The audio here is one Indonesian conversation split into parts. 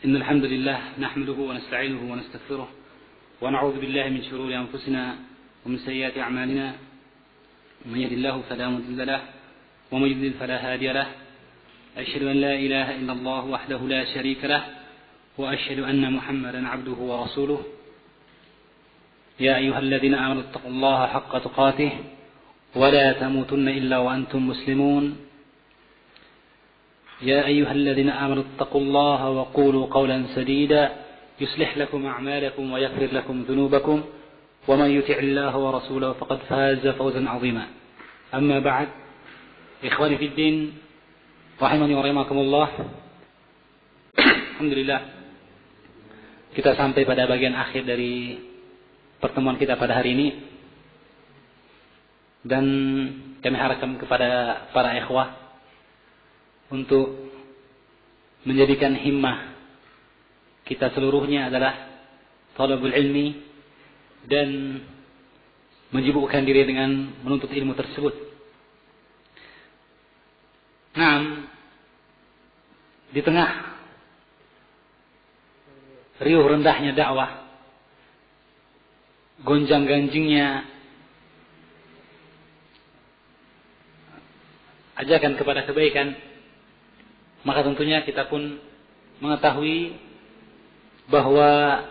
إن الحمد لله نحمده ونستعينه ونستغفره ونعوذ بالله من شرور أنفسنا ومن سيئات أعمالنا. من يهد الله فلا مضل له ومن يضلل فلا هادي له. أشهد أن لا إله إلا الله وحده لا شريك له وأشهد أن محمدا عبده ورسوله. يا أيها الذين آمنوا اتقوا الله حق تقاته ولا تموتن إلا وأنتم مسلمون. يا أيها الذين آمنوا اتقوا الله وقولوا قولا سديدا يصلح لكم أعمالكم ويغفر لكم ذنوبكم ومن يطع الله ورسوله فقد فاز فوزا عظيما. أما بعد، إخواني في الدين rahimani wa rahimakumullah. Alhamdulillah, kita sampai pada bagian akhir dari pertemuan kita pada hari ini, dan kami harapkan kepada para ikhwah untuk menjadikan himmah kita seluruhnya adalah talabul ilmi dan menyibukkan diri dengan menuntut ilmu tersebut. Nah, di tengah riuh rendahnya dakwah, gonjang-ganjingnya ajakan kepada kebaikan, maka tentunya kita pun mengetahui bahwa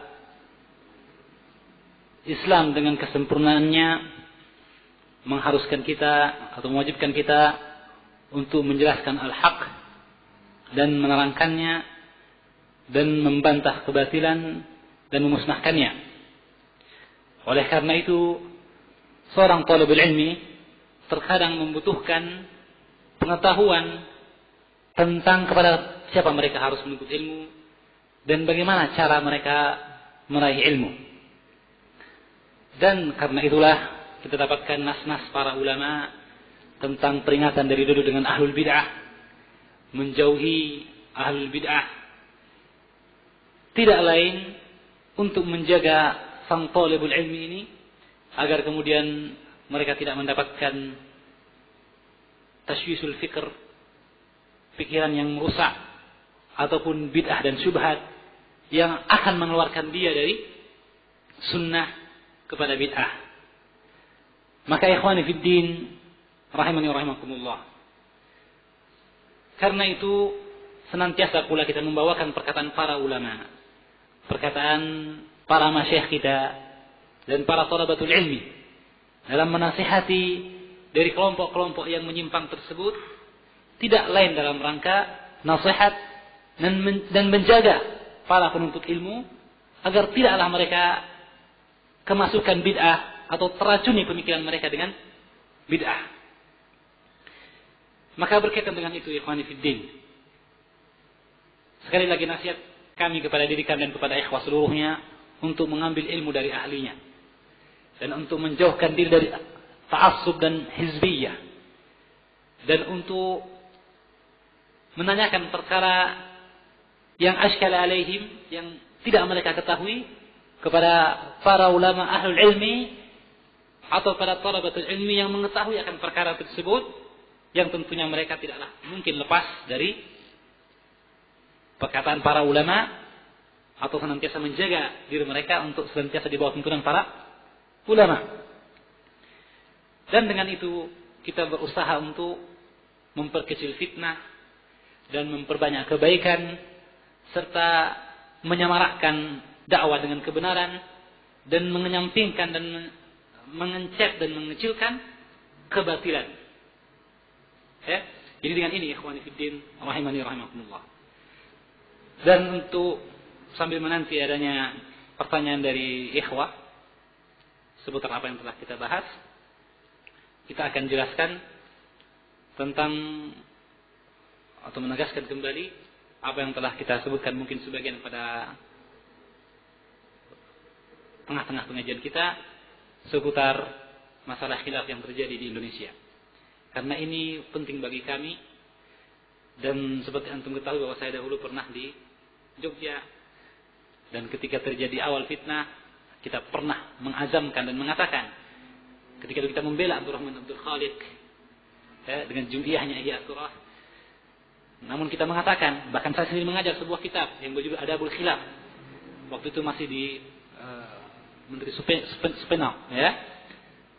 Islam dengan kesempurnaannya mengharuskan kita atau mewajibkan kita untuk menjelaskan al-haq dan menerangkannya dan membantah kebatilan dan memusnahkannya. Oleh karena itu, seorang talibul ilmi terkadang membutuhkan pengetahuan tentang kepada siapa mereka harus menuntut ilmu dan bagaimana cara mereka meraih ilmu. Dan karena itulah kita dapatkan nas-nas para ulama tentang peringatan dari dulu dengan ahlul bid'ah, menjauhi ahlul bid'ah, tidak lain untuk menjaga sang talibul ilmi ini agar kemudian mereka tidak mendapatkan tashwisul fikr, pikiran yang merusak, ataupun bid'ah dan syubhat yang akan mengeluarkan dia dari sunnah kepada bid'ah. Maka ikhwani fid din rahimani wa rahimakumullah, karena itu senantiasa pula kita membawakan perkataan para ulama, perkataan para masyayikh kita dan para thalabatul ilmi dalam menasihati dari kelompok-kelompok yang menyimpang tersebut, tidak lain dalam rangka nasihat dan menjaga para penuntut ilmu agar tidaklah mereka kemasukan bid'ah atau teracuni pemikiran mereka dengan bid'ah. Maka berkaitan dengan itu, ikhwani fiddin, sekali lagi nasihat kami kepada diri kami dan kepada ikhwah seluruhnya untuk mengambil ilmu dari ahlinya dan untuk menjauhkan diri dari ta'assub dan hizbiyah, dan untuk menanyakan perkara yang ashkala alaihim, yang tidak mereka ketahui, kepada para ulama ahlul ilmi atau pada thalabatul ilmi yang mengetahui akan perkara tersebut, yang tentunya mereka tidaklah mungkin lepas dari perkataan para ulama atau senantiasa menjaga diri mereka untuk senantiasa di bawah tuntunan para ulama. Dan dengan itu kita berusaha untuk memperkecil fitnah dan memperbanyak kebaikan serta menyamarakkan dakwah dengan kebenaran dan menyampingkan dan mengencet dan mengecilkan kebatilan. Ya, jadi dengan ini ikhwani fiddin rahimani rahimakumullah. Dan untuk sambil menanti adanya pertanyaan dari ikhwah seputar apa yang telah kita bahas, kita akan jelaskan tentang atau menegaskan kembali apa yang telah kita sebutkan mungkin sebagian pada tengah-tengah pengajian kita seputar masalah khilaf yang terjadi di Indonesia. Karena ini penting bagi kami, dan seperti antum ketahui bahwa saya dahulu pernah di Jogja, dan ketika terjadi awal fitnah kita pernah mengazamkan dan mengatakan ketika kita membela Abdurrahman Abdul Khaliq dengan jum'iyahnya Ihya Turah, Namun kita mengatakan, bahkan saya sendiri mengajar sebuah kitab yang berjudul Adabul Khilaf. Waktu itu masih di Menteri Supenau, ya.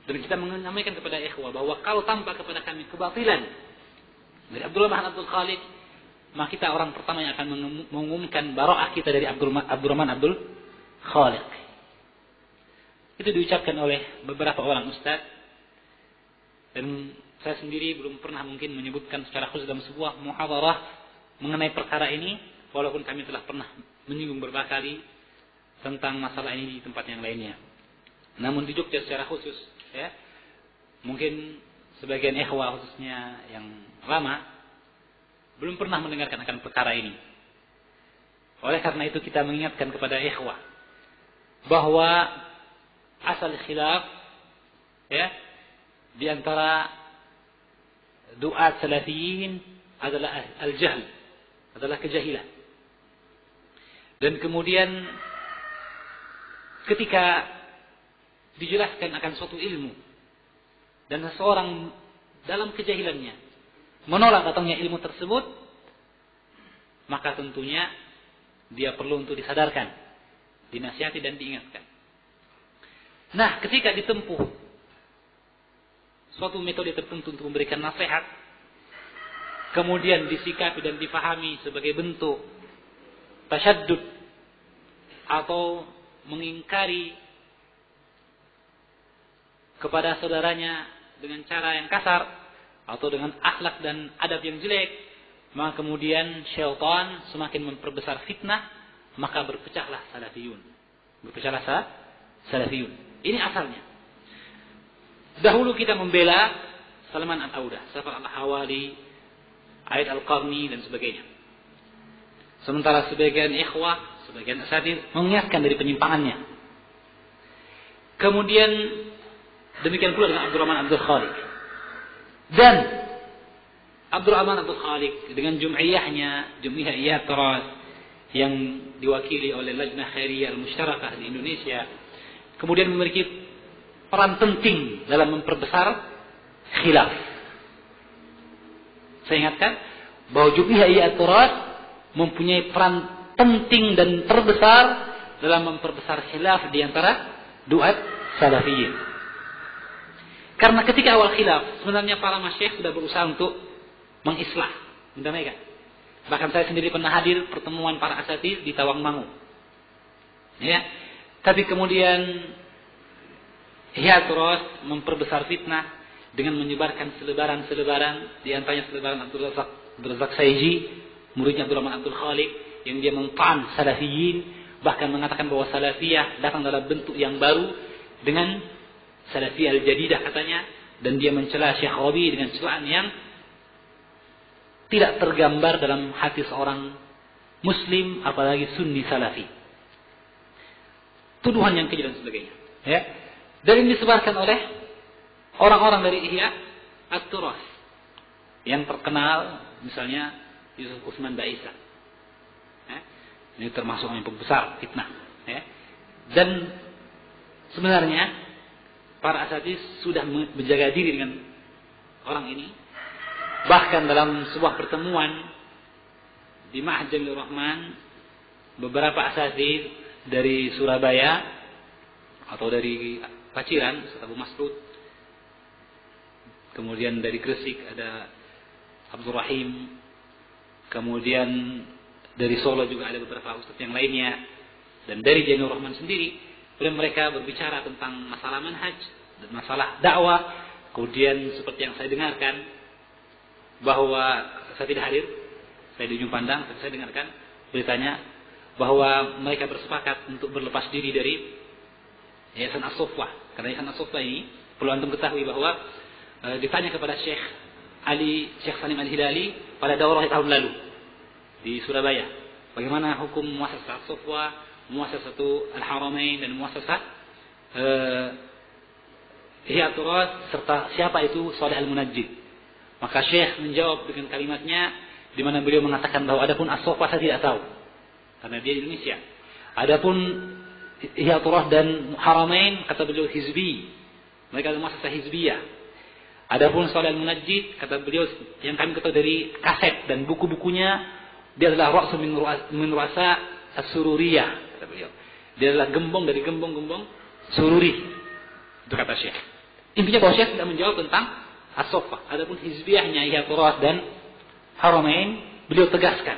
Dan kita menyampaikan kepada ikhwah bahwa kalau tampak kepada kami kebatilan dari Abdul Rahman Abdul Khaliq, maka kita orang pertama yang akan mengumumkan bara'ah kita dari Abdurrahman Abdul Khaliq. Itu diucapkan oleh beberapa orang ustaz, dan saya sendiri belum pernah mungkin menyebutkan secara khusus dalam sebuah muhadarah mengenai perkara ini, walaupun kami telah pernah menyinggung beberapa kali tentang masalah ini di tempat yang lainnya. Namun di Jogja secara khusus, ya, mungkin sebagian ikhwah khususnya yang lama belum pernah mendengarkan akan perkara ini. Oleh karena itu kita mengingatkan kepada ikhwah bahwa asal khilaf, ya, di antara duat salafiyin adalah al-jahl, adalah kejahilan. Dan kemudian ketika dijelaskan akan suatu ilmu dan seseorang dalam kejahilannya menolak datangnya ilmu tersebut, maka tentunya dia perlu untuk disadarkan, dinasihati dan diingatkan. Nah, ketika ditempuh suatu metode tertentu untuk memberikan nasihat, kemudian disikapi dan dipahami sebagai bentuk tasyaddud atau mengingkari kepada saudaranya dengan cara yang kasar atau dengan akhlak dan adab yang jelek, maka kemudian syaitan semakin memperbesar fitnah, maka berpecahlah salafiyun. Berpecahlah salafiyun. Ini asalnya. Dahulu kita membela Salman Al-Audah, Safar Al-Hawali, Aid Al-Qarni dan sebagainya. Sementara sebagian ikhwah, sebagian asatidz mengingatkan dari penyimpangannya. Kemudian demikian pula dengan Abdurrahman Abdul Khaliq. Dan Abdurrahman Abdul Khaliq dengan jum'iyahnya, Jum'iyah I'tiraz yang diwakili oleh Lajnah Khairiyah Al-Musytarakah di Indonesia, kemudian memiliki peran penting dalam memperbesar khilaf. Saya ingatkan bahwa Jum'iyah I'tiraz mempunyai peran penting dan terbesar dalam memperbesar khilaf di antara duat salafiyin. Karena ketika awal khilaf, sebenarnya para masyayikh sudah berusaha untuk mengislah, mendamaikan. Bahkan saya sendiri pernah hadir pertemuan para asatidz di Tawangmangu. Ya. Tapi kemudian I'tiraz memperbesar fitnah dengan menyebarkan selebaran-selebaran, di antaranya selebaran Abdul Razak Saiji, muridnya Abdurrahman Abdul Khaliq, yang dia mengtan salafiyin, bahkan mengatakan bahwa salafiyah datang dalam bentuk yang baru dengan salafiyah al-jadidah katanya, dan dia mencela Syekh Rabi dengan celaan yang tidak tergambar dalam hati seorang muslim, apalagi sunni salafi. Tuduhan yang keji dan sebagainya, ya. Dan ini disebarkan oleh orang-orang dari Ihya At-Turas yang terkenal, misalnya Yusuf Utsman Baisa, ya. Ini termasuk yang pembesar fitnah, ya. Dan sebenarnya para asatidz sudah menjaga diri dengan orang ini. Bahkan dalam sebuah pertemuan di Ma'had Jamil Rahman, beberapa asatidz dari Surabaya atau dari Paciran, Ustaz Abu Mas'ud, kemudian dari Gresik ada Abdul Rahim, kemudian dari Solo juga ada beberapa ustaz yang lainnya, dan dari Jamil Rahman sendiri, kemudian mereka berbicara tentang masalah manhaj dan masalah dakwah. Kemudian seperti yang saya dengarkan, bahwa saya tidak hadir, saya di ujung pandang, saya dengarkan beritanya bahwa mereka bersepakat untuk berlepas diri dari Yayasan As-Suffah. Karena Yayasan As-Suffah ini perlu antum ketahui bahwa ditanya kepada Syekh Salim Al-Hilali pada daurah tahun lalu di Surabaya, bagaimana hukum muassasah As-Suffah, muassasah Al-Haramain dan muassasah I'tiraz, serta siapa itu Shalih Al-Munajjid. Maka Syekh menjawab dengan kalimatnya, di mana beliau mengatakan bahwa adapun As-Suffah saya tidak tahu, karena dia di Indonesia. Adapun I'tiraz dan Haramain, kata beliau hizbi, mereka adalah muassasah hizbiyah. Adapun Shalih Al-Munajjid, kata beliau yang kami ketahui dari kaset dan buku-bukunya, dia adalah ra'su min ru'asa as-sururiyah, kata beliau. Dia adalah gembong dari gembong-gembong sururi. Itu kata Syekh. Intinya bahwa Syekh tidak menjawab tentang as-suffah. Adapun hizbiyahnya Ihya Turath dan Haramain, beliau tegaskan.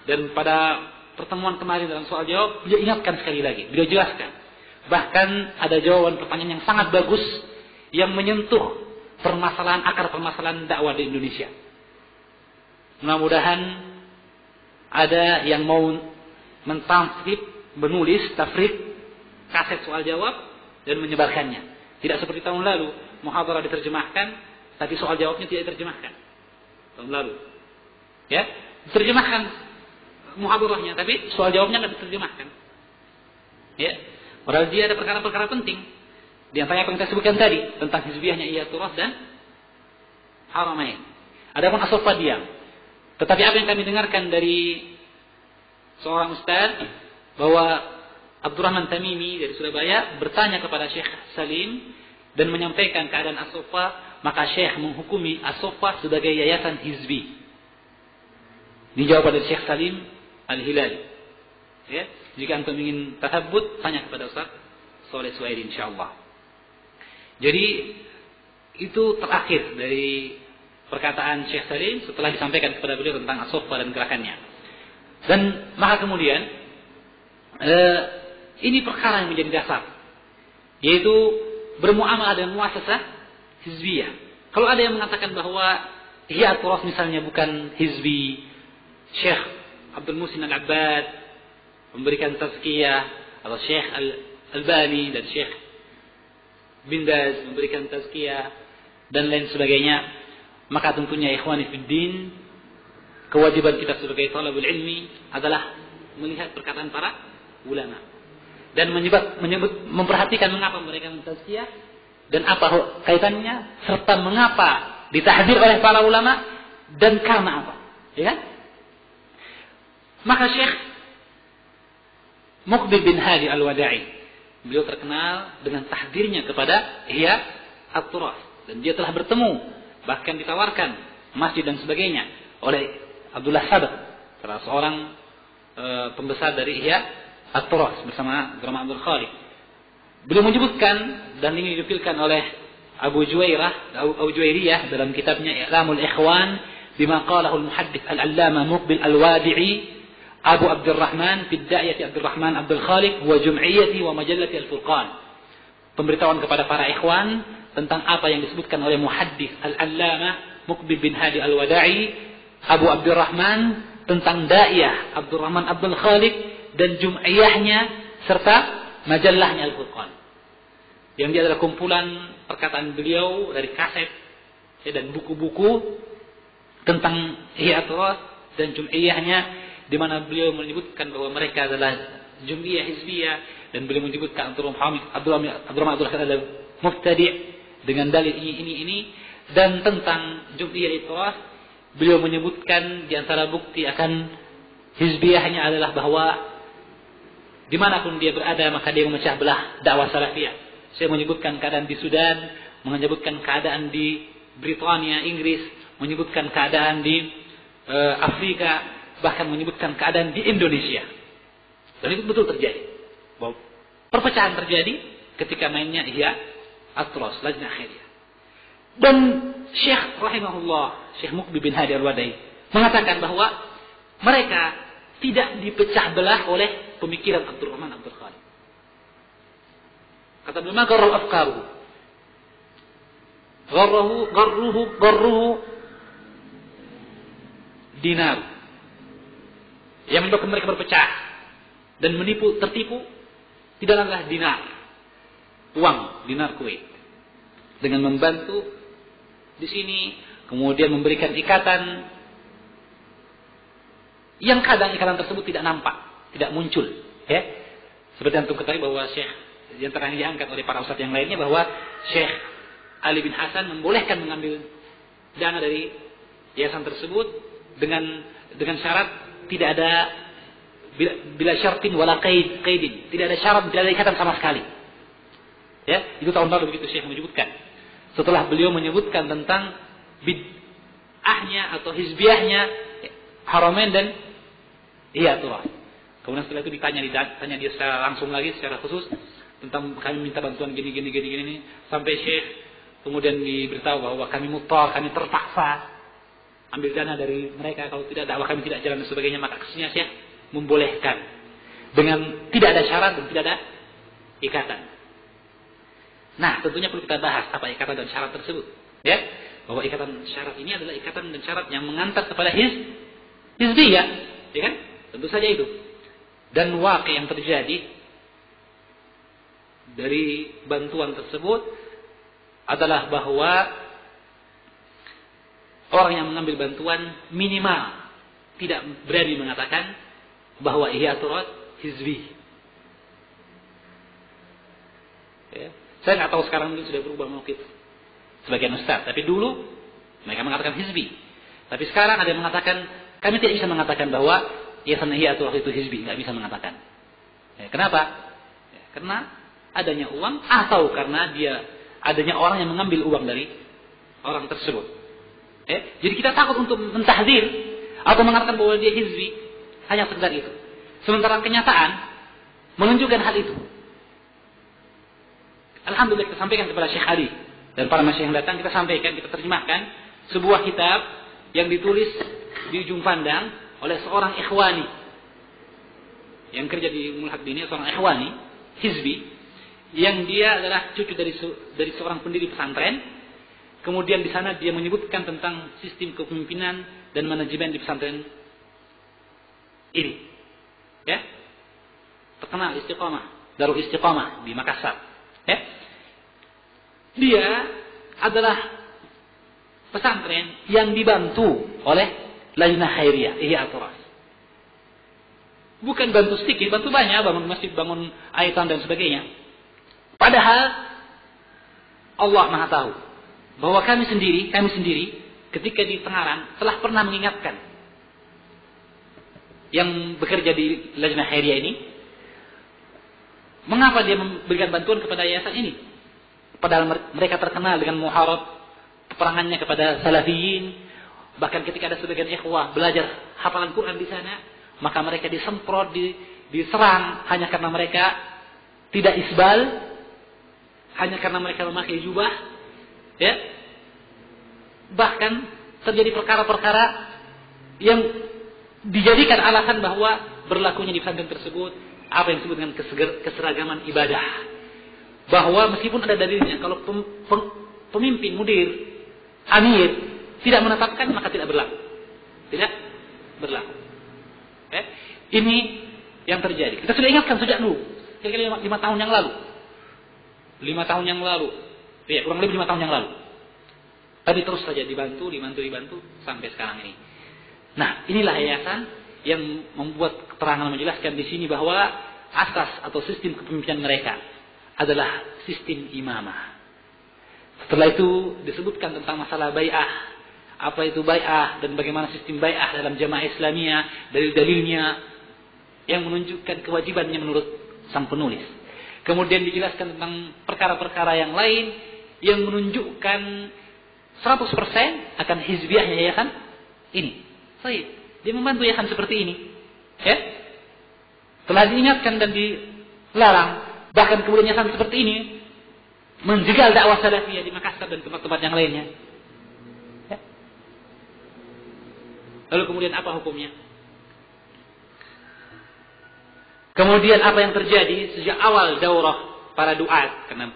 Dan pada pertemuan kemarin dalam soal jawab, beliau ingatkan sekali lagi. Beliau jelaskan. Bahkan ada jawaban pertanyaan yang sangat bagus yang menyentuh akar permasalahan dakwah di Indonesia. Mudah-mudahan ada yang mau mentranskrip, menulis, tafrik, kaset soal jawab dan menyebarkannya. Tidak seperti tahun lalu, muhadharah diterjemahkan, tapi soal jawabnya tidak diterjemahkan. Tahun lalu. Ya, diterjemahkan muhadharahnya, tapi soal jawabnya tidak diterjemahkan. Ya, padahal dia ada perkara-perkara penting. Di antara apa yang kita sebutkan tadi tentang hizbiyahnya Ihya Turath dan Haramain. Adapun as-suffah diam. Tetapi apa yang kami dengarkan dari seorang ustaz bahwa Abdurrahman Tamimi dari Surabaya bertanya kepada Syekh Salim dan menyampaikan keadaan as-suffah, maka Syekh menghukumi as-suffah sebagai yayasan hizbi. Ini jawaban dari Syekh Salim Al-Hilali. Ya, jika antum ingin tasabbut, tanya kepada Ustaz Shalih Suhairi insyaallah. Jadi itu terakhir dari perkataan Syekh Salim setelah disampaikan kepada beliau tentang as-suffah dan gerakannya. Dan maka kemudian ini perkara yang menjadi dasar, yaitu bermuamalah dengan muassasah hizbiyah. Kalau ada yang mengatakan bahwa Ihya Turath misalnya bukan hizbi, Syekh Abdul Muhsin Al-Abbad memberikan tazkiyah, atau Syekh Al-Albani dan Syekh bin Baz memberikan tazkiyah dan lain sebagainya, maka tentunya ikhwani fiddin, kewajiban kita sebagai talabul ilmi adalah melihat perkataan para ulama dan memperhatikan mengapa mereka mentazkiyah dan apa kaitannya, serta mengapa ditahdir oleh para ulama dan karena apa, ya kan? Maka Syekh Muqbil bin Hadi Al-Wada'i, beliau terkenal dengan tahdirnya kepada Ihya Turath, dan dia telah bertemu, bahkan ditawarkan masjid dan sebagainya oleh Abdullah Sabah, salah seorang pembesar dari Ihya Turath bersama Abdurrahman Abdul Khaliq. Beliau menyebutkan, dan ini dipilkan oleh Abu Juwairiyah dalam kitabnya I'lamul Ikhwan bima qalahu al-muhaddits al-allama Muqbil Al-Wadi'i Abu Abdurrahman fi Da'iyati Abdurrahman Abdul Khaliq wa Jum'iyyati wa Majallati Al-Furqan. Pemberitahuan kepada para ikhwan tentang apa yang disebutkan oleh muhaddits al-allama Muqbil bin Hadi Al-Wada'i Abu Abdurrahman tentang Da'iyah Abdurrahman Abdul Khaliq dan Jum'iyyahnya serta majallahnya Al-Furqan. Yang dia adalah kumpulan perkataan beliau dari kaset dan buku-buku tentang Ihya Turath dan Jum'iyyahnya, di mana beliau menyebutkan bahwa mereka adalah Jum'iyah Hizbiyah, dan beliau menyebutkan Abdurrahman Abdul Khaliq adalah mubtadi' dengan dalil ini, dan tentang Jum'iyah Turath beliau menyebutkan di antara bukti akan hizbiyahnya adalah bahwa dimanapun dia berada maka dia memecah belah dakwah salafiyah. Saya menyebutkan keadaan di Sudan, menyebutkan keadaan di Britania, Inggris, menyebutkan keadaan di Afrika, bahkan menyebutkan keadaan di Indonesia. Dan itu betul terjadi. Bahwa perpecahan terjadi ketika mainnya Ihya Turath, Lajnah Khairiyah. Dan Syekh rahimahullah, Syekh Muqbil bin Hadi Al-Wada'i mengatakan bahwa mereka tidak dipecah belah oleh pemikiran Abdurrahman Abdul Khaliq. Kata beliau, "Ma garru afkaruhu. Garruhu dinar." Yang menyebabkan mereka berpecah dan tertipu tidaklah dinar, uang dinar Kuwait, dengan membantu di sini, kemudian memberikan ikatan yang kadang ikatan tersebut tidak nampak, tidak muncul, ya. Seperti antum ketahui bahwa Syekh yang terakhir diangkat oleh para ustadz yang lainnya, bahwa Syekh Ali bin Hasan membolehkan mengambil dana dari yayasan tersebut dengan syarat tidak ada bila syartin wala qaidin, tidak ada syarat, tidak ada ikatan sama sekali. Ya, itu tahun lalu begitu Syekh menyebutkan. Setelah beliau menyebutkan tentang bid'ahnya atau hizbiyahnya Haramain dan Ihya Turath. Kemudian setelah itu ditanya dia secara langsung lagi, secara khusus tentang kami minta bantuan gini sampai Syekh kemudian diberitahu bahwa kami mutar, kami terpaksa ambil dana dari mereka, kalau tidak dakwah kami tidak jalan dan sebagainya. Maka akhirnya Syekh membolehkan dengan tidak ada syarat dan tidak ada ikatan. Nah, tentunya perlu kita bahas apa ikatan dan syarat tersebut, ya. Bahwa ikatan syarat ini adalah ikatan dan syarat yang mengantar kepada hizbiyah, ya kan? Tentu saja itu. Dan waqi' yang terjadi dari bantuan tersebut adalah bahwa orang yang mengambil bantuan minimal tidak berani mengatakan bahwa Ihya Turath hizbi. Ya. Saya nggak tahu sekarang mungkin sudah berubah mungkin sebagian ustaz, tapi dulu mereka mengatakan hizbi. Tapi sekarang ada yang mengatakan kami tidak bisa mengatakan bahwa Yayasan Ihya Turath itu hizbi, nggak bisa mengatakan. Ya, kenapa? Ya, karena adanya uang atau karena adanya orang yang mengambil uang dari orang tersebut. Jadi kita takut untuk mentahdzir atau mengatakan bahwa dia hizbi, hanya sekedar itu. Sementara kenyataan menunjukkan hal itu. Alhamdulillah kita sampaikan kepada Syekh Ali dan para masyayikh yang datang, kita sampaikan, kita terjemahkan sebuah kitab yang ditulis di ujung pandang oleh seorang ikhwani yang kerja di Mulhaq Dini, seorang ikhwani hizbi, yang dia adalah cucu dari seorang pendiri pesantren. Kemudian di sana dia menyebutkan tentang sistem kepemimpinan dan manajemen di pesantren ini. Ya. Terkenal Istiqamah, Darul Istiqamah di Makassar. Ya. Dia adalah pesantren yang dibantu oleh Lajnah Khairiyah Ihya Turath. Bukan bantu sedikit, bantu banyak, bangun masjid, bangun aitan dan sebagainya. Padahal Allah Maha tahu bahwa kami sendiri ketika di Tengaran telah pernah mengingatkan yang bekerja di Lajnah Khairiyah ini, mengapa dia memberikan bantuan kepada yayasan ini, padahal mereka terkenal dengan muharab peperangannya kepada salafiyin. Bahkan ketika ada sebagian ikhwah belajar hafalan Quran di sana, maka mereka disemprot, diserang hanya karena mereka tidak isbal, hanya karena mereka memakai jubah. Ya, bahkan terjadi perkara-perkara yang dijadikan alasan bahwa berlakunya di pesantren tersebut apa yang disebut dengan keseragaman ibadah. Bahwa meskipun ada dalilnya, kalau pemimpin, mudir, amir tidak menetapkan, maka tidak berlaku. Tidak berlaku. Ini yang terjadi. Kita sudah ingatkan sejak dulu, kira-kira 5 tahun yang lalu. 5 tahun yang lalu. Ya, kurang lebih 5 tahun yang lalu. Tapi terus saja dibantu sampai sekarang ini. Nah, inilah yayasan yang membuat keterangan menjelaskan di sini bahwa asas atau sistem kepemimpinan mereka adalah sistem imamah. Setelah itu disebutkan tentang masalah bai'ah. Apa itu bai'ah dan bagaimana sistem bai'ah dalam jamaah Islamiyah, dalil-dalilnya yang menunjukkan kewajibannya menurut sang penulis. Kemudian dijelaskan tentang perkara-perkara yang lain yang menunjukkan 100% akan hizbiyahnya yayasan ini. Baik, dia membantu yayasan seperti ini. Ya? Telah diingatkan dan dilarang, bahkan kemudian yayasan seperti ini menjegal dakwah salafiyah di Makassar dan tempat-tempat yang lainnya. Ya? Lalu kemudian apa hukumnya? Kemudian apa yang terjadi sejak awal daurah para duat, karena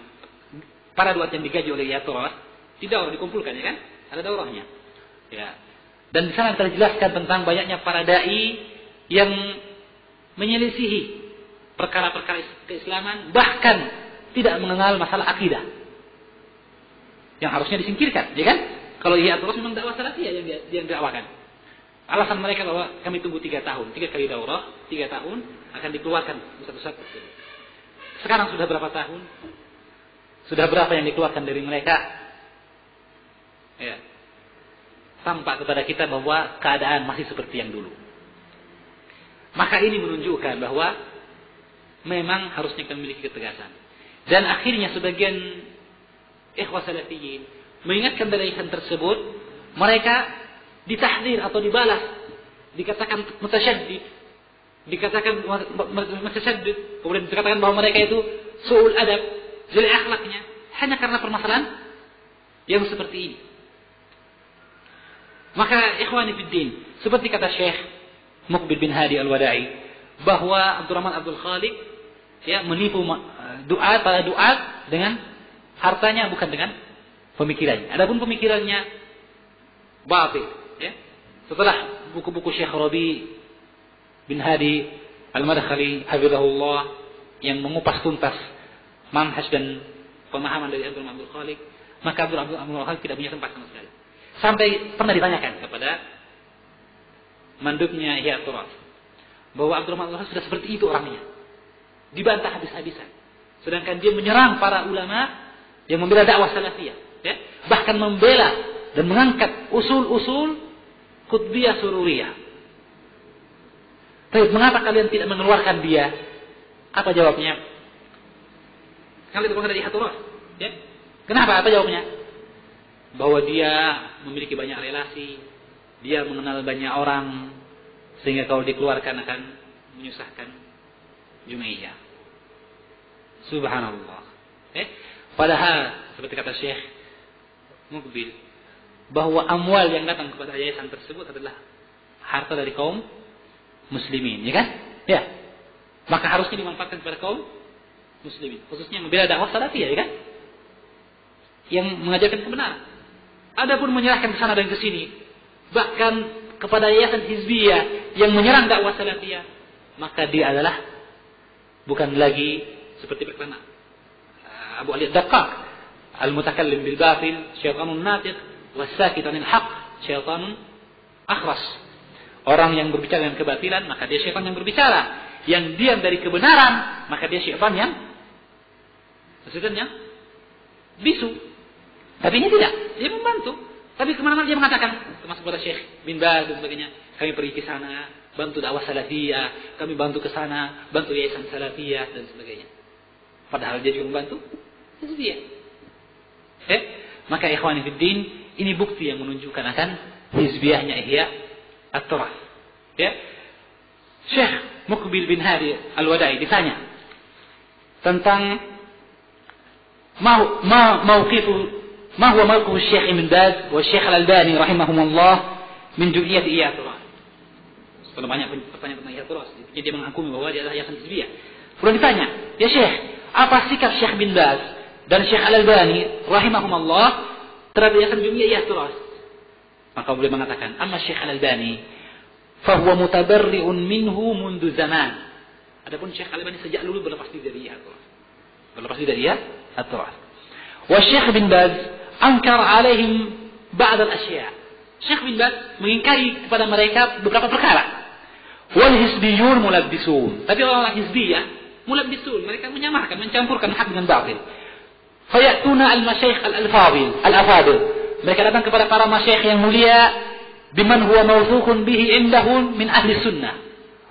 para duat yang digaji oleh Ihya Turath di daurah dikumpulkan, ya kan? Ada daurahnya. Ya. Dan di sana kita jelaskan tentang banyaknya para dai yang menyelisihi perkara-perkara keislaman, bahkan tidak mengenal masalah akidah. Yang harusnya disingkirkan, ya kan? Kalau Ihya Turath memang dakwah salafiyah yang dakwakan. Alasan mereka bahwa kami tunggu 3 tahun, 3 kali daurah, 3 tahun akan dikeluarkan satu-satu. Sekarang sudah berapa tahun? Sudah berapa yang dikeluarkan dari mereka? Ya. Tampak kepada kita bahwa keadaan masih seperti yang dulu. Maka ini menunjukkan bahwa memang harusnya kita memiliki ketegasan. Dan akhirnya sebagian ikhwah salafiyin mengingatkan dari yayasan tersebut, mereka ditahdir atau dibalas, dikatakan mutasyaddid, kemudian dikatakan bahwa mereka itu su'ul adab, jelek akhlaknya, hanya karena permasalahan yang seperti ini. Maka ikhwani fiddin, seperti kata Syekh Muqbil bin Hadi Al-Wada'i, bahwa Abdurrahman Abdul Khaliq menipu para duat dengan hartanya, bukan dengan pemikirannya. Adapun pemikirannya batil. Setelah buku-buku Syekh Rabi bin Hadi Al-Madkhali hafizahullah yang mengupas tuntas manhaj dan pemahaman dari Abdurrahman Abdul Khaliq, maka Abdurrahman Abdul Khaliq tidak punya tempat sama sekali. Sampai pernah ditanyakan kepada mandubnya Ihya Turas bahwa Abdurrahman Abdul Khaliq sudah seperti itu orangnya, dibantah habis-habisan, sedangkan dia menyerang para ulama yang membela dakwah salafiyah, bahkan membela dan mengangkat usul-usul Qutbiyah Sururiyah. Tapi mengapa kalian tidak mengeluarkan dia? Apa jawabnya? Kalian itu dari Ihya Turas, Kenapa? Apa jawabnya? Bahwa dia memiliki banyak relasi, dia mengenal banyak orang, sehingga kalau dikeluarkan akan menyusahkan Jumaiyah. Subhanallah. Padahal seperti kata Syekh Muqbil, bahwa amwal yang datang kepada yayasan tersebut adalah harta dari kaum muslimin, ya kan? Ya. Maka harusnya dimanfaatkan kepada kaum muslimin, khususnya membela dakwah salafiyah, ya kan? Yang mengajarkan kebenaran. Adapun menyerahkan ke sana dan ke sini, bahkan kepada yayasan hizbiyah yang menyerang dakwah salafiyah, maka dia adalah bukan lagi seperti pertama Abu Ali Ad-Daqqaq, al-mutakallim bil batil syaitanun natiq was-sakit 'anil haqq syaitanun akhras. Orang yang berbicara dengan kebatilan, maka dia syaitan yang berbicara. Yang diam dari kebenaran, maka dia syaitan yang bisu. Tapi ini tidak, dia membantu. Tapi kemana-mana dia mengatakan, termasuk kepada Syekh bin Baz dan sebagainya, kami pergi ke sana, bantu dakwah salafiyah, kami bantu ke sana, bantu yayasan salafiyah dan sebagainya. Padahal dia juga membantu hizbiyah. Maka ikhwani fiddin, ini bukti yang menunjukkan akan hizbiyahnya Ihya At-Turas. Syekh Muqbil bin Hadi Al-Wada'i ditanya tentang ma huwa mawqif Syekh Ibn Baz wa Syekh Al-Albani rahimahumullah min jum'iyat Ihya At-Turas. Setelah banyak pertanyaan tentang Ihya At-Turas, jadi dia mengakui bahwa dia adalah yayasan hizbiyah. Kemudian ditanya, ya Syekh, apa sikap Syekh bin Baz dan Syekh Al-Albani rahimahumullah terhadap yayasan jum'iyat Ihya At-Turas? Maka beliau mengatakan, amma Syekh Al-Albani fahuwa mutabarri'un minhu mundu zaman. Adapun Syekh Al-Albani sejak dulu berlepas diri dari Ihya At-Turas. Berlepas diri dari Ihya At-Turas. Wa Syekh bin Baz ankar alaihim ba'd al-asya'. Syekh bin Baz mengingkari kepada mereka beberapa perkara. Wal hizbiyun mulabbisun. Tapi orang-orang hizbiyah mulabbisun, mereka menyamarkan, mencampurkan hak dengan batil. Fayatuna al-masyayikh al-afadil. Mereka datang kepada para masyayikh yang mulia, biman huwa mawthuqun bihi indahum min ahli sunnah.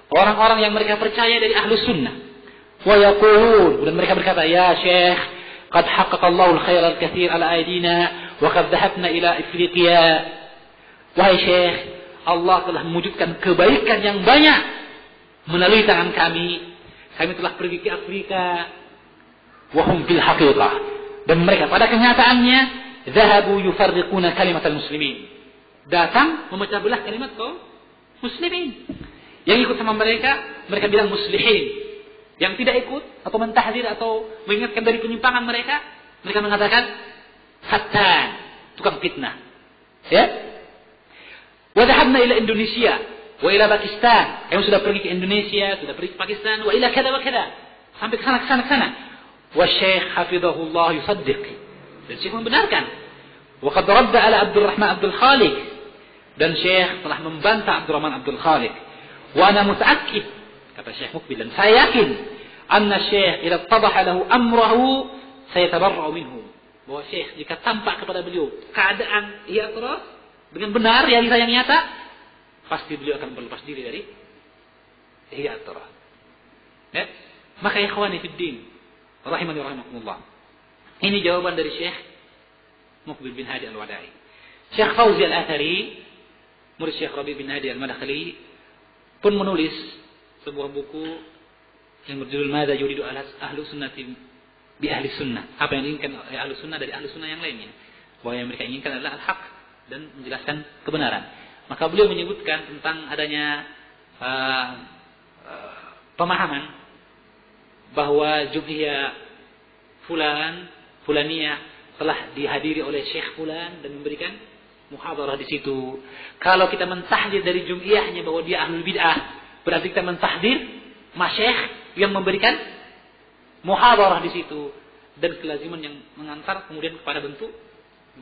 Orang-orang yang mereka percaya dari ahli sunnah. Wa yaqulun, dan mereka berkata, ya Syekh, qad haqqaqa Allahu al-khair al-katsir ala aydina wa qad dhahabna ila Afriqiya. Wahai Syekh, Allah telah mewujudkan kebaikan yang banyak melalui tangan kami. Kami telah pergi ke Afrika. Wa hum fil haqiqah, dan mereka pada kenyataannya dhahabu yufarriquna kalimat al-muslimin. Datang memecah belah kalimat kaum muslimin. Yang ikut sama mereka, mereka bilang muslihin. Yang tidak ikut atau mentahdir atau mengingatkan dari penyimpangan mereka, mereka mengatakan hattan, tukang fitnah. Wa dhahabna ila Indonesia wa ila Pakistan. Kami sudah pergi ke Indonesia, sudah pergi ke Pakistan, wa ila kada wa kada. Sampai ke sana. Wa Syekh hafizahullah yusaddiq. Dan Syekh membenarkan. Wa qad radda ala Abdurrahman Abdul Khaliq. Dan Syekh telah membantah Abdurrahman Abdul Khaliq. Wa ana muta'akkid, kata Syekh Muqbil, dan saya yakin anna Syekh idza tadaha lahu amrahu sayatabarra'u minhu. Bahwa Syekh jika tampak kepada beliau keadaan Ihya At-Turas dengan benar, realita yang nyata, pasti beliau akan berlepas diri dari Ihya At-Turas. Maka ikhwani fid din rahimani rahimakumullah, ini jawaban dari Syekh Muqbil bin Hadi Al-Wada'i. Syekh Fauzi Al-Athari, murid Syekh Rabi bin Hadi Al-Madkhali, pun menulis sebuah buku yang berjudul Madza Yuridu Ahlu Sunnati bi Ahli Sunnah. Apa yang diinginkan oleh Ahlu Sunnah dari Ahlu Sunnah yang lainnya. Bahwa yang mereka inginkan adalah al-haq dan menjelaskan kebenaran. Maka beliau menyebutkan tentang adanya pemahaman bahwa Jum'iyah Fulaniyah telah dihadiri oleh Syekh Fulan dan memberikan muhadarah di situ. Kalau kita mentahdir dari Jum'iyahnya bahwa dia ahlul bid'ah, berarti kita mentahdir masyayikh yang memberikan muhadarah di situ, dan kelaziman yang mengantar kemudian kepada bentuk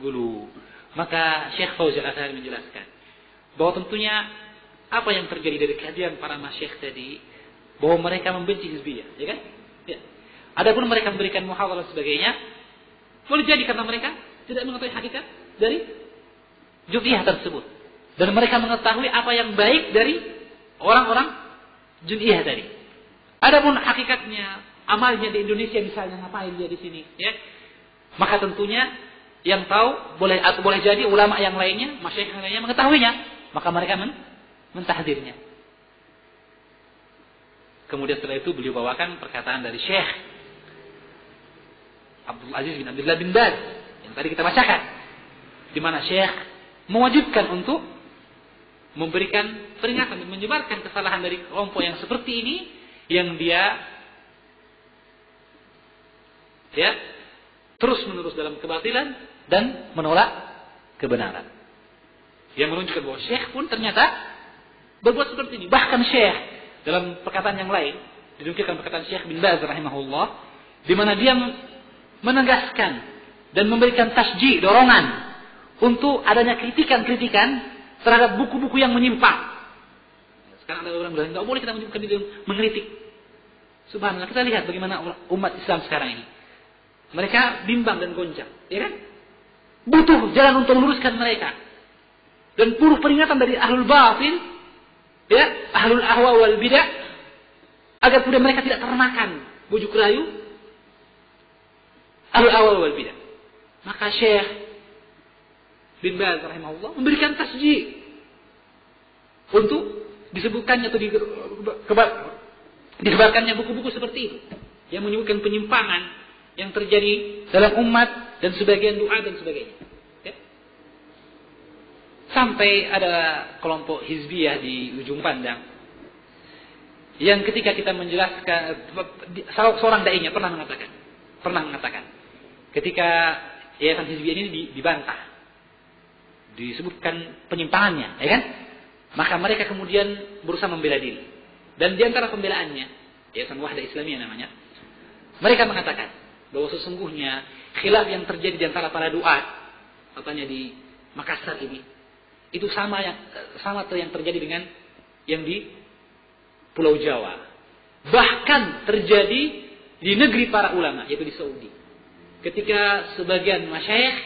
gulu. Maka Syekh Fauzi Al-Athari menjelaskan bahwa tentunya apa yang terjadi dari kehadiran para masyayikh tadi, bahwa mereka membenci hizbiyah, ya kan? Ya. Adapun mereka memberikan muhadarah dan sebagainya, boleh jadi karena mereka tidak mengetahui hakikat dari Jum'iyah tersebut, dan mereka mengetahui apa yang baik dari orang-orang Jum'iyah tadi. Adapun hakikatnya, amalnya di Indonesia misalnya, ngapain dia di sini, ya? Maka tentunya yang tahu boleh atau boleh jadi ulama yang lainnya, masyayikh yang lainnya mengetahuinya, maka mereka mentahdirnya. Kemudian setelah itu beliau bawakan perkataan dari Syekh Abdul Aziz bin Abdullah bin Baz yang tadi kita bacakan, di mana Syekh mewajibkan untuk memberikan peringatan dan menyebarkan kesalahan dari kelompok yang seperti ini, yang dia terus menerus dalam kebatilan dan menolak kebenaran. Yang menunjukkan bahwa Syekh pun ternyata berbuat seperti ini. Bahkan Syekh dalam perkataan yang lain, dinukilkan perkataan Syekh bin Baz rahimahullah, di mana dia menegaskan dan memberikan tasjih, dorongan untuk adanya kritikan-kritikan terhadap buku-buku yang menyimpang. Sekarang ada orang bilang nggak boleh kita mengkritik. Subhanallah, kita lihat bagaimana umat Islam sekarang ini. Mereka bimbang dan goncang, ya kan? Butuh jalan untuk meluruskan mereka. Dan puluh peringatan dari ahlul batil, ya, ahlul ahwa wal bidah, agar kemudian mereka tidak termakan bujuk rayu ahlul ahwa wal bidah. Maka Syekh bin Baz rahimahullah memberikan tasjih untuk disebutkannya atau disebarkannya buku-buku seperti itu yang menyebutkan penyimpangan yang terjadi dalam umat dan sebagian doa dan sebagainya. Ya. Sampai ada kelompok hizbiyah di ujung pandang yang ketika kita menjelaskan, seorang dai-nya pernah mengatakan ketika yayasan hizbiyah ini dibantah, disebutkan penyimpangannya, ya kan? Maka mereka kemudian berusaha membela diri. Dan di antara pembelaannya, Yayasan Wahdah Islamiyah namanya, mereka mengatakan bahwa sesungguhnya khilaf yang terjadi di antara para duat, katanya di Makassar ini, itu sama yang terjadi dengan yang di Pulau Jawa. Bahkan terjadi di negeri para ulama, yaitu di Saudi. Ketika sebagian masyayikh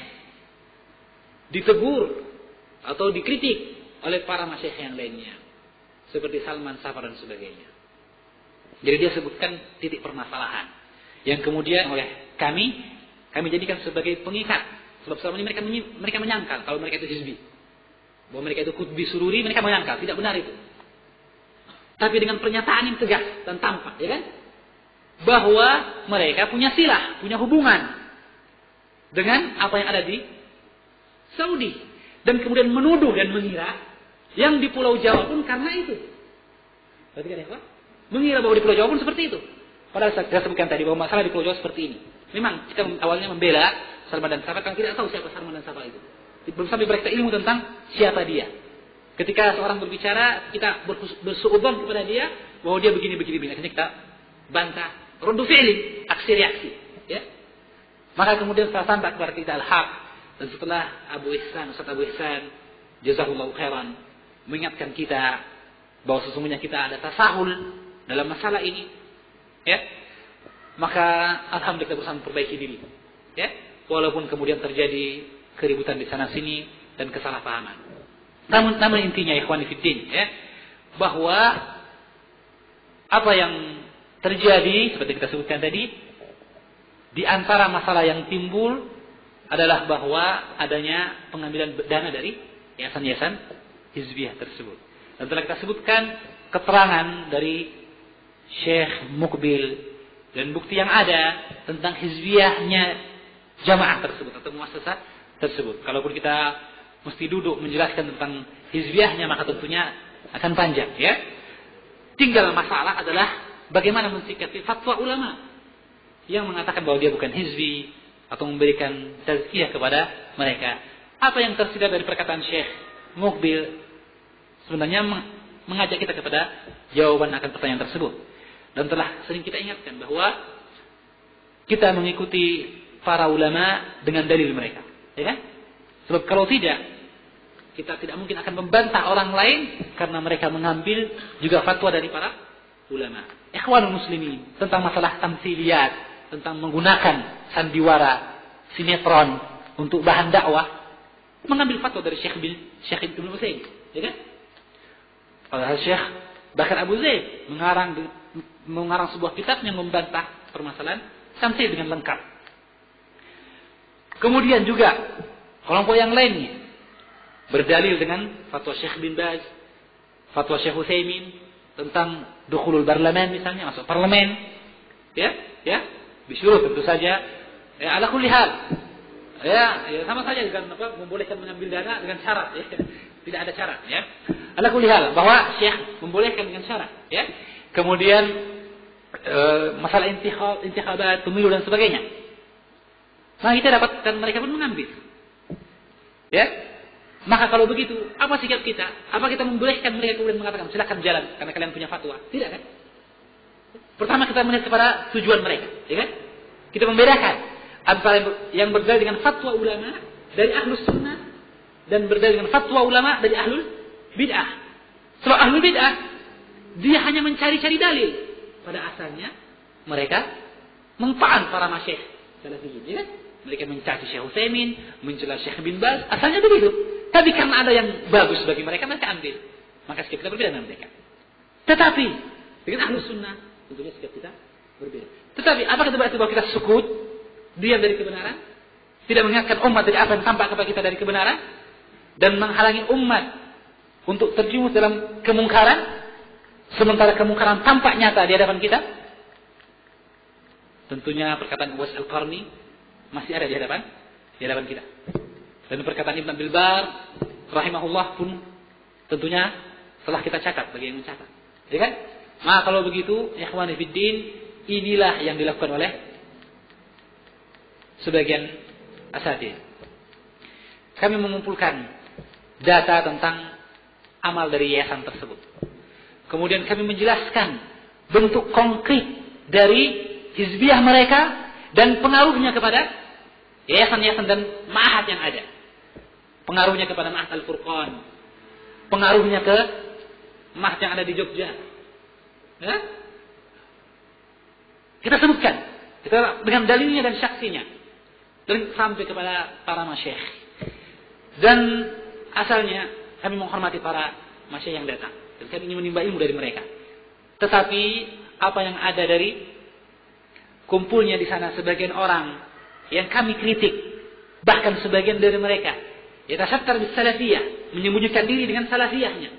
ditegur atau dikritik oleh para masyayikh yang lainnya, seperti Salman Safar dan sebagainya. Jadi dia sebutkan titik permasalahan yang kemudian oleh kami jadikan sebagai pengikat. Sebab selama ini mereka menyangkal kalau mereka itu hizbi, bahwa mereka itu kutbi sururi, mereka menyangkal tidak benar itu. Tapi dengan pernyataan yang tegas dan tampak, ya kan, bahwa mereka punya silah, punya hubungan dengan apa yang ada di Saudi, dan kemudian menuduh dan mengira yang di Pulau Jawa pun karena itu. Berarti kan ya, mengira bahwa di Pulau Jawa pun seperti itu. Padahal saya sebutkan tadi bahwa masalah di Pulau Jawa seperti ini. Memang kita awalnya membela Salman dan Safar, karena tidak tahu siapa Salman dan Safar itu. Belum sampai berkata ilmu tentang siapa dia. Ketika seorang berbicara, kita bersuudzon kepada dia bahwa dia begini. Akhirnya kita bantah, raddu fi'li, aksi reaksi. Ya. Maka kemudian setelah sampai kepada kita al-haq, dan setelah Ustaz Abu Ihsan, jazahullahu khairan, mengingatkan kita bahwa sesungguhnya kita ada tasahul dalam masalah ini, ya, maka alhamdulillah kita berusaha memperbaiki diri, ya, walaupun kemudian terjadi keributan di sana sini dan kesalahpahaman. Namun intinya ikhwani fiddin, ya, bahwa apa yang terjadi seperti kita sebutkan tadi, di antara masalah yang timbul adalah bahwa adanya pengambilan dana dari yayasan-yayasan hizbiyah tersebut. Dan telah kita sebutkan keterangan dari Syekh Mukbil dan bukti yang ada tentang hizbiyahnya jamaah tersebut atau muassasah tersebut. Kalaupun kita mesti duduk menjelaskan tentang hizbiyahnya, maka tentunya akan panjang, ya. Tinggal masalah adalah bagaimana mensikapi fatwa ulama yang mengatakan bahwa dia bukan hizbi atau memberikan tazkiyah kepada mereka. Apa yang tersirat dari perkataan Syekh Mukbil sebenarnya mengajak kita kepada jawaban akan pertanyaan tersebut. Dan telah sering kita ingatkan bahwa kita mengikuti para ulama dengan dalil mereka, ya kan? Sebab kalau tidak, kita tidak mungkin akan membantah orang lain karena mereka mengambil juga fatwa dari para ulama. Ikhwanul muslimin, tentang masalah tamtsiliyat, tentang menggunakan sandiwara, sinetron untuk bahan dakwah, mengambil fatwa dari Syekh Ibnu Utsaimin, ya kan? Padahal Syekh bahkan Abu Zaid mengarang sebuah kitab yang membantah permasalahan tamtsil dengan lengkap. Kemudian juga kelompok yang lainnya berdalil dengan fatwa Syekh bin Baz, fatwa Syekh Utsaimin tentang dukhulul barlaman, misalnya masuk parlemen, ya, bisyurut tentu saja, ya, ala kulli hal, ya sama saja dengan membolehkan mengambil dana dengan syarat, ya. Tidak ada syarat, ya. Ala kulli hal, bahwa Syekh membolehkan dengan syarat, ya. Kemudian masalah intikhabat, pemilu dan sebagainya. Nah, kita dapatkan mereka pun mengambil. Ya. Maka kalau begitu, apa sikap kita? Apa kita membolehkan mereka kemudian mengatakan silakan jalan karena kalian punya fatwa? Tidak, kan? Pertama kita melihat kepada tujuan mereka, ya kan? Kita membedakan antara yang berdalil dengan fatwa ulama dari ahlus sunnah dan berdalil dengan fatwa ulama dari ahlul bid'ah. Sebab ahlul bid'ah dia hanya mencari-cari dalil. Pada asalnya mereka mengtaan para masyayikh salafiyin, ya kan? Mereka mencaci Syekh Utsaimin, mencela Syekh bin Baz, asalnya begitu. Tapi karena ada yang bagus bagi mereka, mereka ambil. Maka sikap kita berbeda dengan mereka. Tetapi dengan ahlus sunnah tentunya sikap kita berbeda. Tetapi apakah itu berarti bahwa kita sukut, diam dari kebenaran, tidak mengingatkan umat dari apa yang tampak kepada kita dari kebenaran, dan menghalangi umat untuk terjumus dalam kemungkaran, sementara kemungkaran tampak nyata di hadapan kita? Tentunya perkataan Uwais Al-Qarni masih ada di hadapan kita. Dan perkataan Ibn Abdul Bar rahimahullah pun tentunya telah kita catat bagi yang mencatat. Ya kan? Maka kalau begitu, ikhwani fiddin, inilah yang dilakukan oleh sebagian asatidz. Kami mengumpulkan data tentang amal dari yayasan tersebut. Kemudian kami menjelaskan bentuk konkret dari hizbiyah mereka dan pengaruhnya kepada yayasan-yayasan dan ma'had yang ada. Pengaruhnya kepada Ma'had Al-Furqan, pengaruhnya ke ma'had yang ada di Jogja. Ya? Kita sebutkan, kita dengan dalilnya dan saksinya, dan sampai kepada para masyayikh. Dan asalnya kami menghormati para masyayikh yang datang, dan kami ingin menimba ilmu dari mereka. Tetapi apa yang ada dari kumpulnya di sana sebagian orang yang kami kritik, bahkan sebagian dari mereka yatasattar bis salafiyah, menyembunyikan diri dengan salafiyahnya,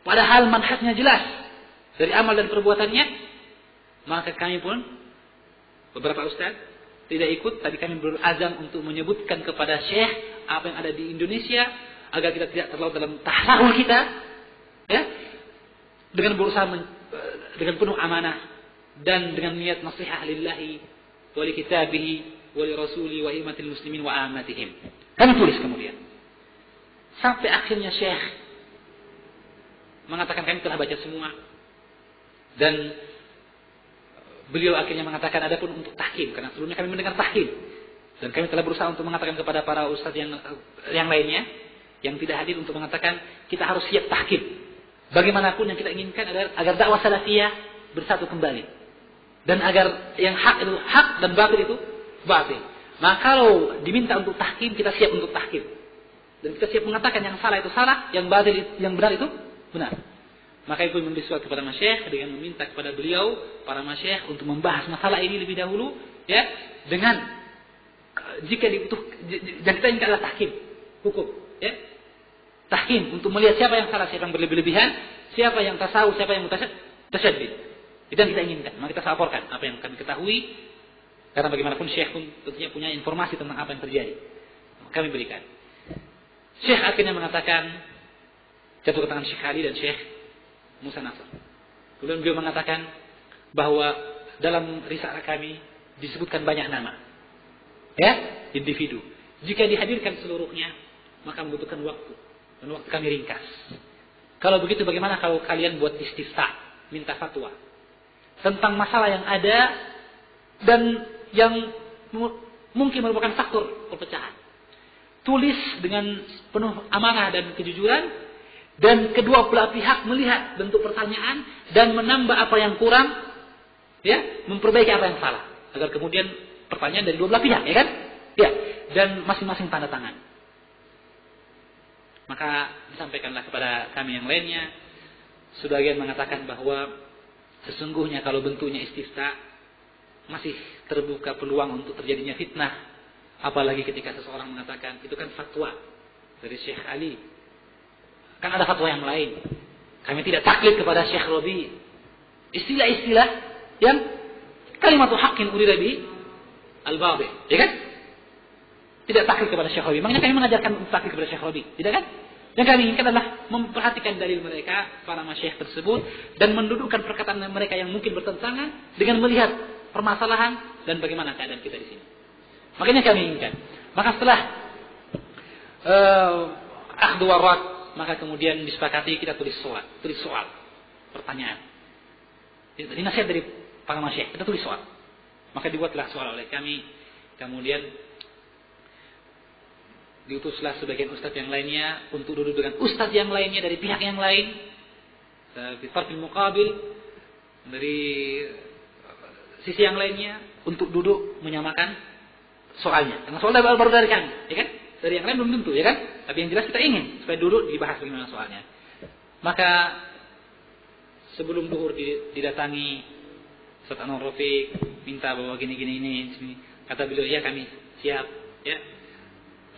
padahal manhajnya jelas dari amal dan perbuatannya, maka kami pun beberapa ustaz tidak ikut. Tadi kami berazam untuk menyebutkan kepada syekh apa yang ada di Indonesia agar kita tidak terlalu dalam tahsahul kita, ya, dengan berusaha dengan penuh amanah dan dengan niat nasihat lillahi wa li kitabihi wa li rasuli wa immatil muslimin wa amatihim. Kami tulis kemudian. Sampai akhirnya Syekh mengatakan kami telah baca semua. Dan beliau akhirnya mengatakan ada pun untuk tahkim, karena sebelumnya kami mendengar tahkim. Dan kami telah berusaha untuk mengatakan kepada para ustaz yang lainnya yang tidak hadir untuk mengatakan kita harus siap tahkim. Bagaimanapun yang kita inginkan adalah agar dakwah salafiyah bersatu kembali. Dan agar yang hak itu hak dan batil itu batil. Maka kalau diminta untuk tahkim, kita siap untuk tahkim. Dan kita siap mengatakan yang salah itu salah, yang batil yang benar itu benar. Maka itu memberi surat kepada masyayikh dengan meminta kepada beliau para masyayikh untuk membahas masalah ini lebih dahulu, ya, dengan jika dan kita ini adalah tahkim, hukum, ya. Tahkim untuk melihat siapa yang salah, siapa yang berlebihan, siapa yang tasawuf, siapa yang mutasyadid. Itu yang kita inginkan. Maka kita laporkan apa yang kami ketahui, karena bagaimanapun Syekh pun tentunya punya informasi tentang apa yang terjadi. Kami berikan. Syekh akhirnya mengatakan, jatuh ke tangan Syekh Ali dan Syekh Musa Nasr. Kemudian beliau mengatakan bahwa dalam risalah kami disebutkan banyak nama, ya, individu. Jika dihadirkan seluruhnya, maka membutuhkan waktu, dan waktu kami ringkas. Kalau begitu, bagaimana kalau kalian buat istifta, minta fatwa tentang masalah yang ada dan yang mungkin merupakan faktor perpecahan. Tulis dengan penuh amanah dan kejujuran, dan kedua belah pihak melihat bentuk pertanyaan dan menambah apa yang kurang, ya, memperbaiki apa yang salah, agar kemudian pertanyaan dari dua belah pihak, ya kan? Ya, dan masing-masing tanda tangan. Maka disampaikanlah kepada kami yang lainnya. Sebagian mengatakan bahwa sesungguhnya kalau bentuknya istifta masih terbuka peluang untuk terjadinya fitnah, apalagi ketika seseorang mengatakan itu kan fatwa dari Syekh Ali. Kan ada fatwa yang lain. Kami tidak taklid kepada Syekh Rabi. Istilah-istilah yang kalimatu haqqin urida bi al-batil, ya kan? Tidak taklid kepada Syekh Rabi. Makanya kami mengajarkan untuk taklid kepada Syekh Rabi, tidak kan? Yang kami inginkan adalah memperhatikan dalil mereka, para masyayikh tersebut, dan mendudukkan perkataan mereka yang mungkin bertentangan dengan melihat permasalahan dan bagaimana keadaan kita di sini. Makanya kami inginkan. Maka setelah akhdhu warad, maka kemudian disepakati kita tulis soal, pertanyaan. Ini nasihat dari para masyayikh, kita tulis soal. Maka dibuatlah soal oleh kami, kemudian diutuslah sebagian ustadz yang lainnya untuk duduk dengan ustadz yang lainnya dari pihak yang lain, di tarfil muqabil, dari sisi yang lainnya, untuk duduk menyamakan soalnya. Karena soalnya baru dari kami, ya kan? Dari yang lain belum tentu, ya kan? Tapi yang jelas kita ingin supaya duduk dibahas bagaimana soalnya. Maka sebelum duhur didatangi Ustaz Anwar Rafiq, minta bahwa gini-gini ini. Kata beliau, ya kami siap, ya.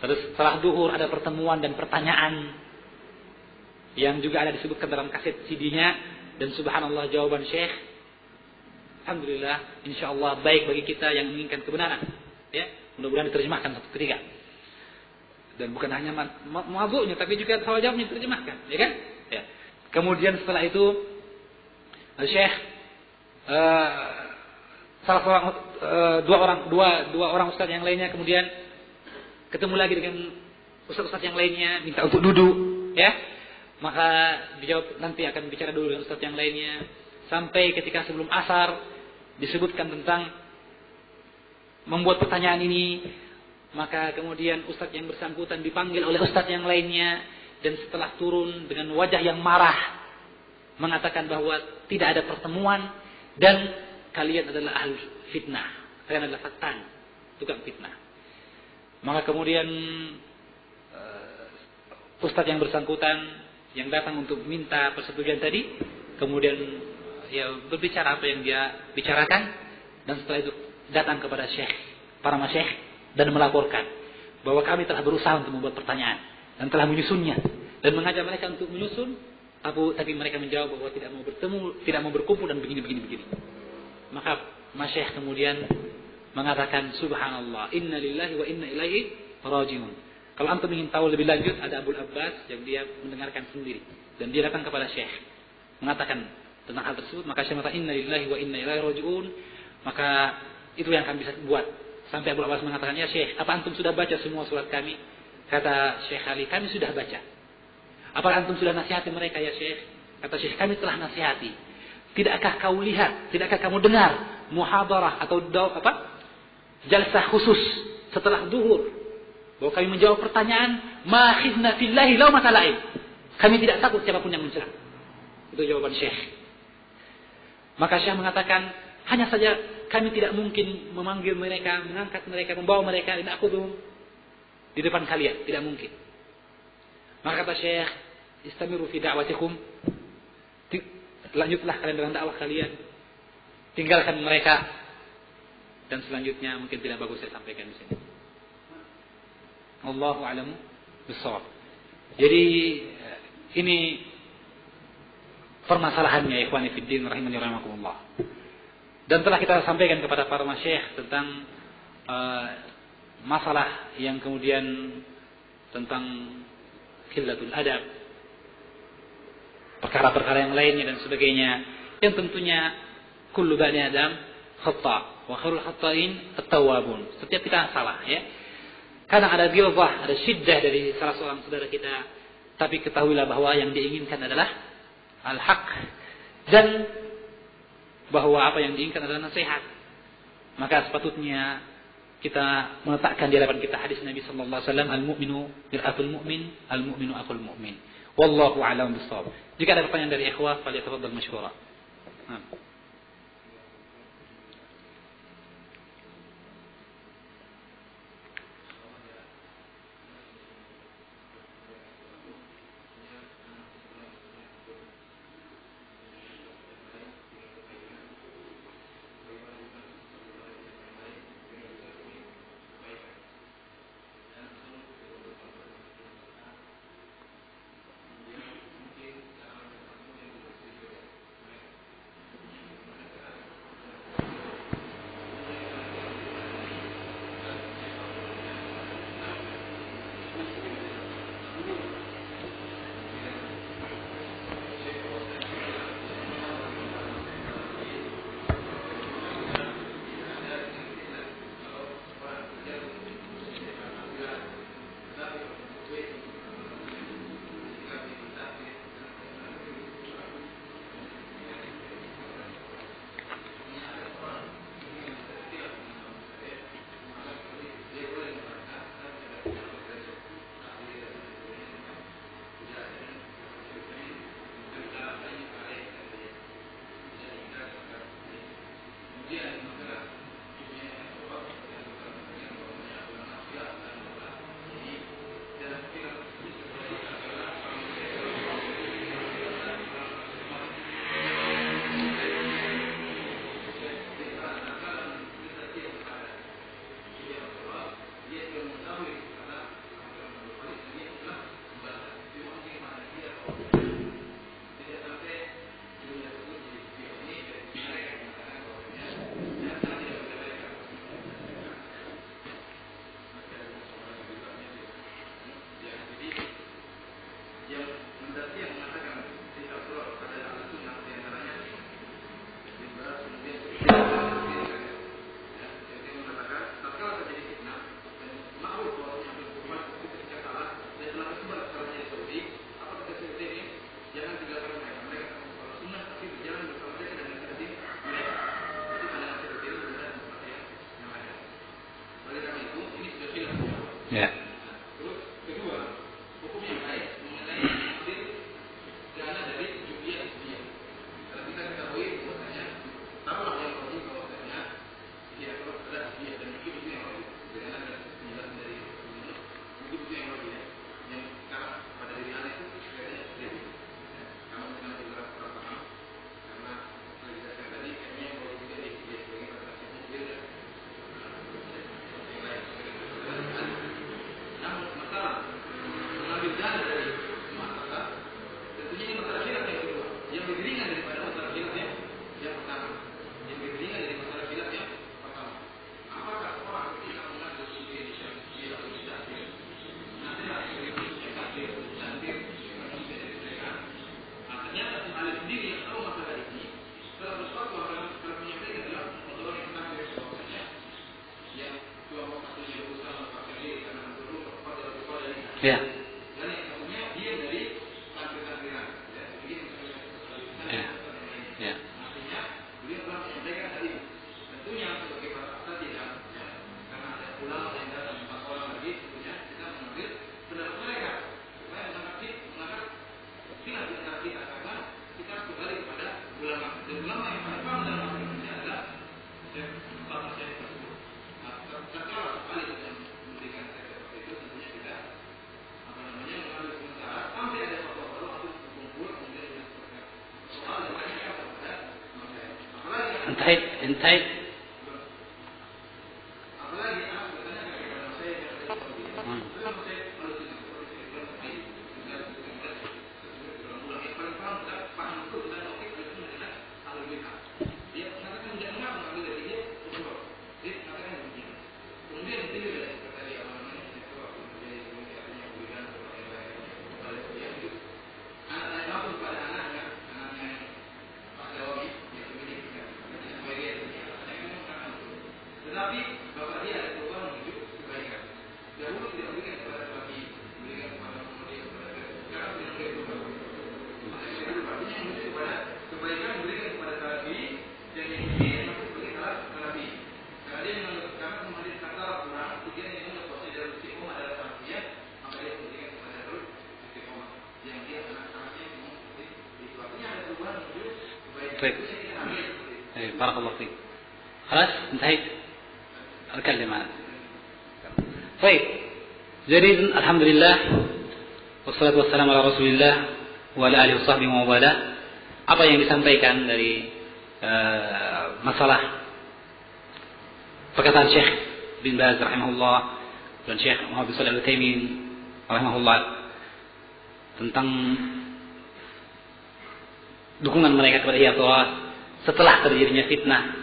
Terus setelah duhur ada pertemuan dan pertanyaan yang juga ada disebutkan dalam kaset CD-nya, dan subhanallah jawaban Syekh, alhamdulillah, insyaallah baik bagi kita yang menginginkan kebenaran, ya. Mudah-mudahan diterjemahkan satu ketika. Dan bukan hanya mabuknya, tapi juga soal jawabnya diterjemahkan, ya kan? Ya. Kemudian setelah itu Syekh salah seorang dua orang ustaz yang lainnya kemudian ketemu lagi dengan ustaz-ustaz yang lainnya, minta untuk duduk, ya. Maka dijawab nanti akan bicara dulu dengan ustaz yang lainnya, sampai ketika sebelum asar disebutkan tentang membuat pertanyaan ini. Maka kemudian ustaz yang bersangkutan dipanggil oleh ustaz yang lainnya, dan setelah turun dengan wajah yang marah mengatakan bahwa tidak ada pertemuan dan kalian adalah ahli fitnah, kalian adalah fatan, tukang fitnah. Maka kemudian ustaz yang bersangkutan yang datang untuk minta persetujuan tadi kemudian ya berbicara apa yang dia bicarakan, dan setelah itu datang kepada syekh, para masyayikh, dan melaporkan bahwa kami telah berusaha untuk membuat pertanyaan dan telah menyusunnya, dan mengajak mereka untuk menyusun, tapi mereka menjawab bahwa tidak mau bertemu, tidak mau berkumpul, dan begini. Maka masyayikh kemudian mengatakan, subhanallah, inna lillahi wa inna ilaihi rajiun. Kalau antum ingin tahu lebih lanjut, ada Abu Abbas yang dia mendengarkan sendiri, dan dia datang kepada syekh mengatakan tentang hal tersebut. Maka syekh mengatakan, inna lillahi wa inna ilaihi rajiun. Maka itu yang kami bisa buat. Sampai Abu Abbas mengatakan, ya syekh, apa antum sudah baca semua surat kami? Kata Syekh Ali, kami sudah baca. Apakah antum sudah nasihati mereka ya syekh? Kata syekh, kami telah nasihati. Tidakkah kau lihat, tidakkah kamu dengar muhadarah atau jalsah khusus setelah duhur, bahwa kami menjawab pertanyaan, ma khidna fillahi law matala'in. Kami tidak takut siapapun yang mencerang. Itu jawaban syekh. Maka syekh mengatakan, hanya saja kami tidak mungkin memanggil mereka, mengangkat mereka, membawa mereka di depan kalian, tidak mungkin. Maka kata syekh, istamiru fi da'watikum, lanjutlah kalian dengan dakwah kalian, tinggalkan mereka, dan selanjutnya mungkin tidak bagus saya sampaikan di sini. Wallahu a'lamu bishawab. Jadi ini permasalahannya ikhwani fiddin rahimani rahimakumullah. Dan telah kita sampaikan kepada para masyayikh tentang masalah yang kemudian tentang qillatul adab, perkara-perkara yang lainnya dan sebagainya, yang tentunya kullu bani adam khata' wa khairul khata'in at-tawwabun. Setiap kita salah, ya. Karena ada ghilzah, ada syiddah dari salah seorang saudara kita, tapi ketahuilah bahwa yang diinginkan adalah al-haq dan bahwa apa yang diinginkan adalah nasihat. Maka sepatutnya kita meletakkan di hadapan kita hadis Nabi sallallahu alaihi wasallam, al-mu'minu mir'atul mu'min, al-mu'minu akhul mu'min. Wallahu a'lam bishawab. Jika ada pertanyaan dari ikhwah, falyatafaddal mashkura. Ya. Terus kedua, hukum yang lain mengenai hasil dana dari jubiah. Karena kita ketahui bahwasanya tahulah yang wajib bahwasanya tidak perlu ada jubiah dan mungkin itu yang wajib. Dengan ada penjelasan dari mungkin itu yang wajib yang sekarang pada diri anak itu kayaknya tidak. Kamu dengan juga kurang paham karena penjelasan tadi kayaknya yang wajib juga dia sebagai perkara jubiah. Namun masalah mengambil dana dari masyarakat tentunya ini masalah khilaf yang kedua yang lebih ringan daripada masalah khilaf yang pertama, yang lebih ringan dari masalah khilaf yang pertama. Apakah orang ketika mengambil suci atau tidak nantilah yang kafir cantik manusia dari mereka ternyata ada sendiri yang tahu masalah ini setelah bersuatu akan menyampaikan dalam motor yang kafir bahwasanya yang dua waktu yang berusaha mempelajari karena Ya. Dan yang satunya dia dari takdir-takdiran. Ya, begini Ya. Ya. artinya beliau telah menyampaikan hal ini. Tentunya sebagai para tidak, ya, karena ada ulama yang datang 4 orang lagi, tentunya kita mengambil pendapat mereka supaya mengangkat khilaf di antara kita karena kita kembali kepada ulama. Dan ulama yang paling paham dalam masalah ini adalah empat masyarakat tersebut. Nah, tatkala sekali dengan memberikan seperti itu, tentunya kita mengambil sementara sampai ada fatwa baru atau berkumpul kemudian kita sepakat soal yang lain apa apalagi apalagi anak bertanya kepada saya yang ada di Tapi bapak dia ada perubahan menuju kebaikan. Dahulu tidak memberikan kepada laki, memberikan kepada kemudian kepada sekarang tidak memberikan kepada. Artinya yang menuju kepada kebaikan memberikan kepada laki dan yang ini masuk sebagai salah laki. Karena dia menganggap karena kemudian kata kurang, kemudian yang menganggap bahwa dia harus istiqomah adalah sanatnya, maka dia memberikan kepada terus istiqomah. Yang dia anak-anaknya semua seperti itu. Artinya ada perubahan menuju kebaikan. Baik. Barakallahu fiik. Khalas, انتهيت. أتكلم عنه. طيب. Jadi alhamdulillah wassalatu wassalamu ala Rasulillah wa ala alihi washabbihi wa wala. Apa yang disampaikan dari masalah perkataan Syekh bin Baz rahimahullah dan Syekh Muhammad bin Shalih Al-Utsaimin rahimahullah tentang dukungan mereka kepada Ihya Turas setelah terjadinya fitnah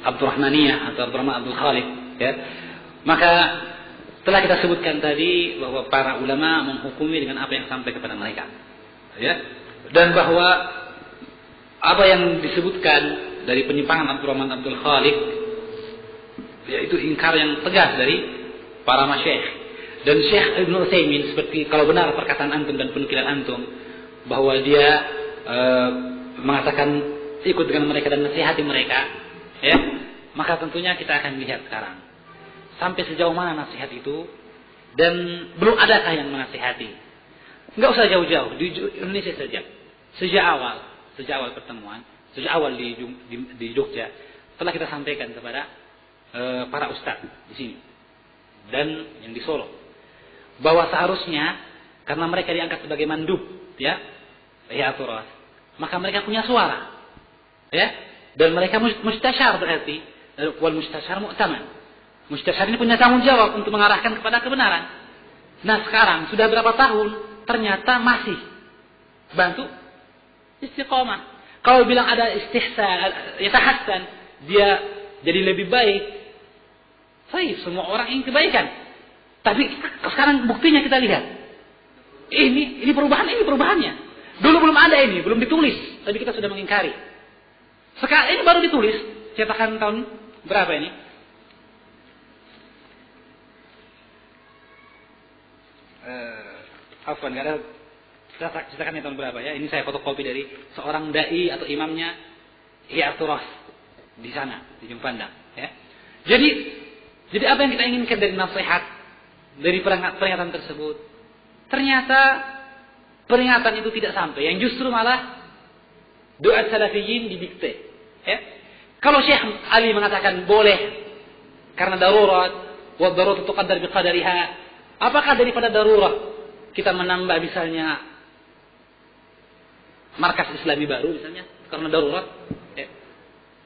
Abdurrahmaniyah atau Abdurrahman Abdul Khalid, ya. Maka telah kita sebutkan tadi bahwa para ulama menghukumi dengan apa yang sampai kepada mereka, ya. Dan bahwa apa yang disebutkan dari penyimpangan Abdurrahman Abdul Khalid, yaitu ingkar yang tegas dari para masyayikh. Dan Syekh Ibnu Utsaimin, seperti kalau benar perkataan antum dan penukilan antum bahwa dia mengatakan ikut dengan mereka dan nasihati mereka, ya, maka tentunya kita akan lihat sekarang sampai sejauh mana nasihat itu dan belum adakah yang menasihati. Enggak usah jauh-jauh, di Indonesia saja. Sejak awal pertemuan, sejak awal di Jogja telah kita sampaikan kepada para ustaz di sini dan yang di Solo bahwa seharusnya karena mereka diangkat sebagai mandub, ya, Ihya Turas, maka mereka punya suara, ya, dan mereka mustasyar, berarti wal mustasyar mu'taman. Mustasyar ini punya tanggung jawab untuk mengarahkan kepada kebenaran. Nah sekarang sudah berapa tahun ternyata masih bantu istiqomah. Kalau bilang ada istihsan, yatahassan, dia jadi lebih baik. Baik, semua orang ingin kebaikan. Tapi sekarang buktinya kita lihat. Ini perubahannya. Dulu belum ada ini, belum ditulis, tapi kita sudah mengingkari. Sekarang ini baru ditulis, cetakan tahun berapa ini? Afwan, nggak ada cetakannya tahun berapa ya? Ini saya fotokopi dari seorang dai atau imamnya Ihya Turas di sana di Jumpandang. Ya. Jadi apa yang kita inginkan dari nasihat dari peringatan tersebut? Ternyata peringatan itu tidak sampai, yang justru malah doa salafiyin didikte. Ya. Kalau Syekh Ali mengatakan boleh karena darurat, wa darurat tuqaddar biqadariha, apakah daripada darurat kita menambah misalnya markas Islami baru misalnya karena darurat? Ya.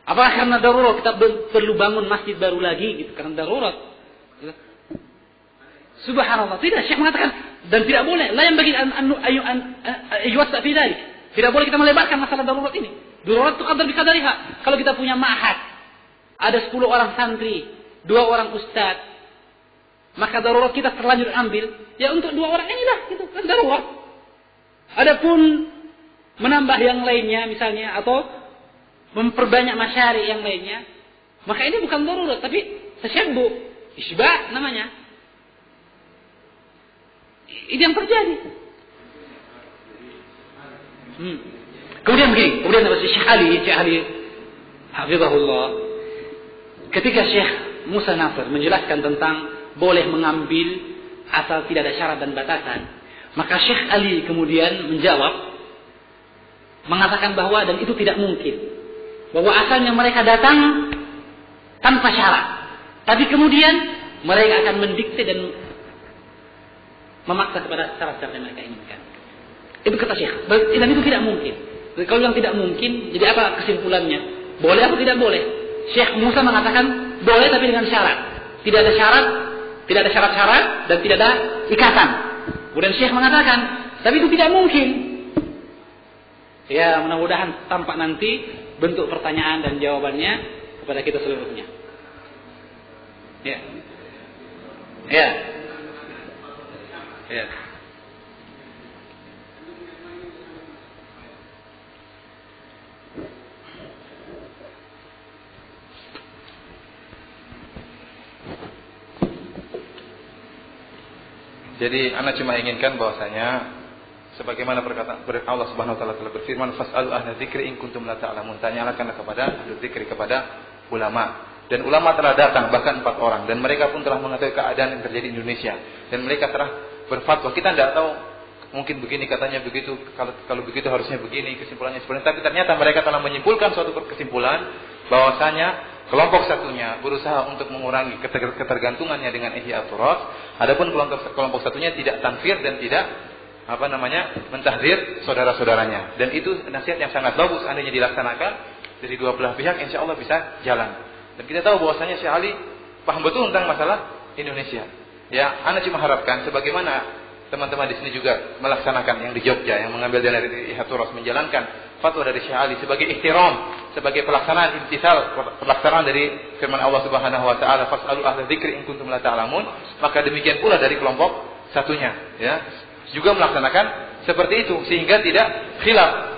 Apakah karena darurat kita perlu bangun masjid baru lagi gitu karena darurat? Subhanallah, tidak. Syekh mengatakan dan tidak boleh. La yang bagi ayuwasa fi dzalik. Tidak boleh kita melebarkan masalah darurat ini. Darurat itu qadar biqadariha. Kalau kita punya ma'had, ada 10 orang santri, 2 orang ustaz, maka darurat kita terlanjur ambil ya untuk 2 orang inilah, gitu kan darurat. Adapun menambah yang lainnya misalnya atau memperbanyak masyari yang lainnya, maka ini bukan darurat tapi tasyabbu, isba' namanya. Ini yang terjadi. Kemudian Syekh Ali hafizahullah, ketika Syekh Musa Nasr menjelaskan tentang boleh mengambil asal tidak ada syarat dan batasan, maka Syekh Ali kemudian menjawab mengatakan bahwa dan itu tidak mungkin, bahwa asalnya mereka datang tanpa syarat, tapi kemudian mereka akan mendikte dan memaksa kepada syarat-syarat yang mereka inginkan. Itu kata Syekh. Dan itu tidak mungkin. Kalau yang tidak mungkin, jadi apa kesimpulannya? Boleh atau tidak boleh? Syekh Musa mengatakan boleh tapi dengan syarat. Tidak ada syarat, tidak ada syarat-syarat dan tidak ada ikatan. Kemudian Syekh mengatakan, tapi itu tidak mungkin. Ya, mudah-mudahan tampak nanti bentuk pertanyaan dan jawabannya kepada kita seluruhnya. Ya. Ya. Ya. Jadi anak cuma inginkan bahwasanya sebagaimana perkataan Allah Subhanahu wa taala telah berfirman, "Fas'alu ahla dzikri in kuntum la ta'lamun." Tanyakanlah kepada ahli dzikri, kepada ulama. Dan ulama telah datang bahkan 4 orang dan mereka pun telah mengetahui keadaan yang terjadi di Indonesia dan mereka telah berfatwa. Kita tidak tahu, mungkin begini katanya begitu, kalau begitu harusnya begini, kesimpulannya seperti itu. Tapi ternyata mereka telah menyimpulkan suatu kesimpulan bahwasanya kelompok satunya berusaha untuk mengurangi ketergantungannya dengan Ihya Turas, adapun kelompok satunya tidak tanfir dan tidak mentahdzir saudara-saudaranya. Dan itu nasihat yang sangat bagus seandainya dilaksanakan dari dua belah pihak, insya Allah bisa jalan. Dan kita tahu bahwasanya Syekh Ali paham betul tentang masalah Indonesia. Ya, ana cuma harapkan sebagaimana teman-teman di sini juga melaksanakan yang di Jogja, yang mengambil dari Ihya Turas, menjalankan fatwa dari Syekh Ali sebagai ihtiram, sebagai pelaksanaan imtisal, pelaksanaan dari firman Allah Subhanahu wa taala, "Fas'alu ahla dzikri in kuntum la ta'lamun." Maka demikian pula dari kelompok satunya, ya, juga melaksanakan seperti itu sehingga tidak khilaf.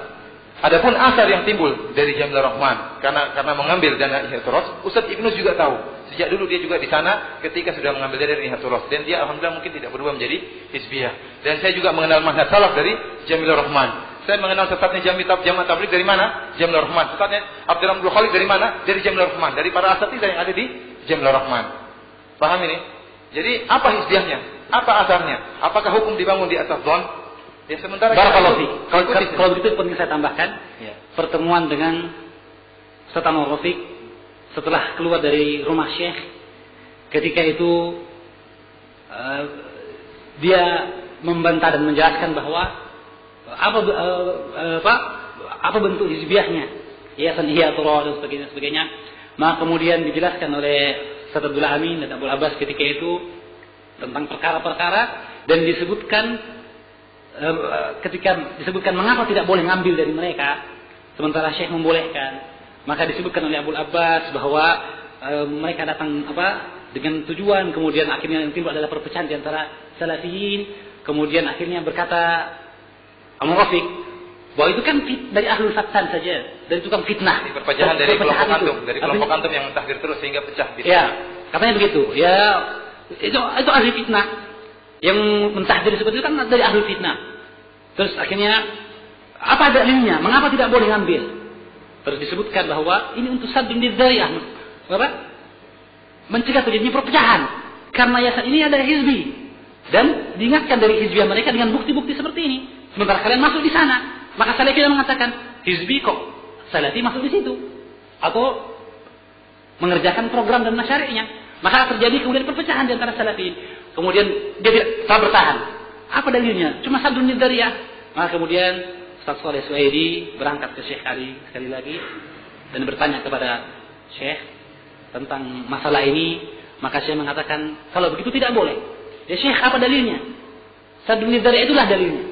Adapun asar yang timbul dari Jamil Rahman karena mengambil dana Ihya Turas, Ustaz Ibnu juga tahu. Sejak dulu dia juga di sana ketika sudah mengambil dari Ihya Turas dan dia alhamdulillah mungkin tidak berubah menjadi hizbiyah. Dan saya juga mengenal manhaj salaf dari Jamil Rahman. Saya mengenal sesatnya Jamaah Tabligh dari mana? Jamil Rahman. Sesatnya Abdurrahman Khalid dari mana? Dari Jamil Rahman. Dari para asatidzah yang ada di Jamil Rahman. Paham ini? Jadi apa hizbiyahnya? Apa asarnya? Apakah hukum dibangun di atas dhon? Ya, sementara kalau begitu penting saya tambahkan, ya, pertemuan dengan Ustaz Anwar Rafiq setelah keluar dari rumah Syekh, ketika itu dia membantah dan menjelaskan bahwa apa bentuk hizbiyahnya, Yayasan Ihya Turas dan sebagainya. Maka kemudian dijelaskan oleh Ustaz Abdul Amin dan Abdul Abbas ketika itu tentang perkara-perkara dan disebutkan ketika disebutkan mengapa tidak boleh ngambil dari mereka sementara Syekh membolehkan, maka disebutkan oleh Abdul Abbas bahwa mereka datang dengan tujuan, kemudian akhirnya yang timbul adalah perpecahan di antara salafiyin, kemudian akhirnya berkata Anwar Rafiq bahwa itu kan dari ahlul fatan saja, dari tukang fitnah, perpecahan dari kelompok antum, dari kelompok antum yang mentahdir terus sehingga pecah gitu. Ya, katanya begitu. Ya, itu ahli fitnah. Yang mentahdir seperti itu kan dari ahli fitnah. Terus akhirnya apa dalilnya? Mengapa tidak boleh ngambil? Terus disebutkan bahwa ini untuk saddun lidzariyah, mencegah terjadinya perpecahan. Karena yayasan ini ada hizbi dan diingatkan dari hizbiyah mereka dengan bukti-bukti seperti ini. Sementara kalian masuk di sana, maka Salafi mengatakan hizbi kok Salafi masuk di situ atau mengerjakan program dan masyari'nya. Maka terjadi kemudian perpecahan di antara Salafiyin. Kemudian dia tak bertahan. Apa dalilnya? Cuma saddun lidzariyah. Maka kemudian Ustaz Shalih Suhaidi berangkat ke Syekh Ali sekali lagi dan bertanya kepada Syekh tentang masalah ini. Maka Syekh mengatakan kalau begitu tidak boleh. Ya Syekh, apa dalilnya? Saddun lidzariyah itulah dalilnya.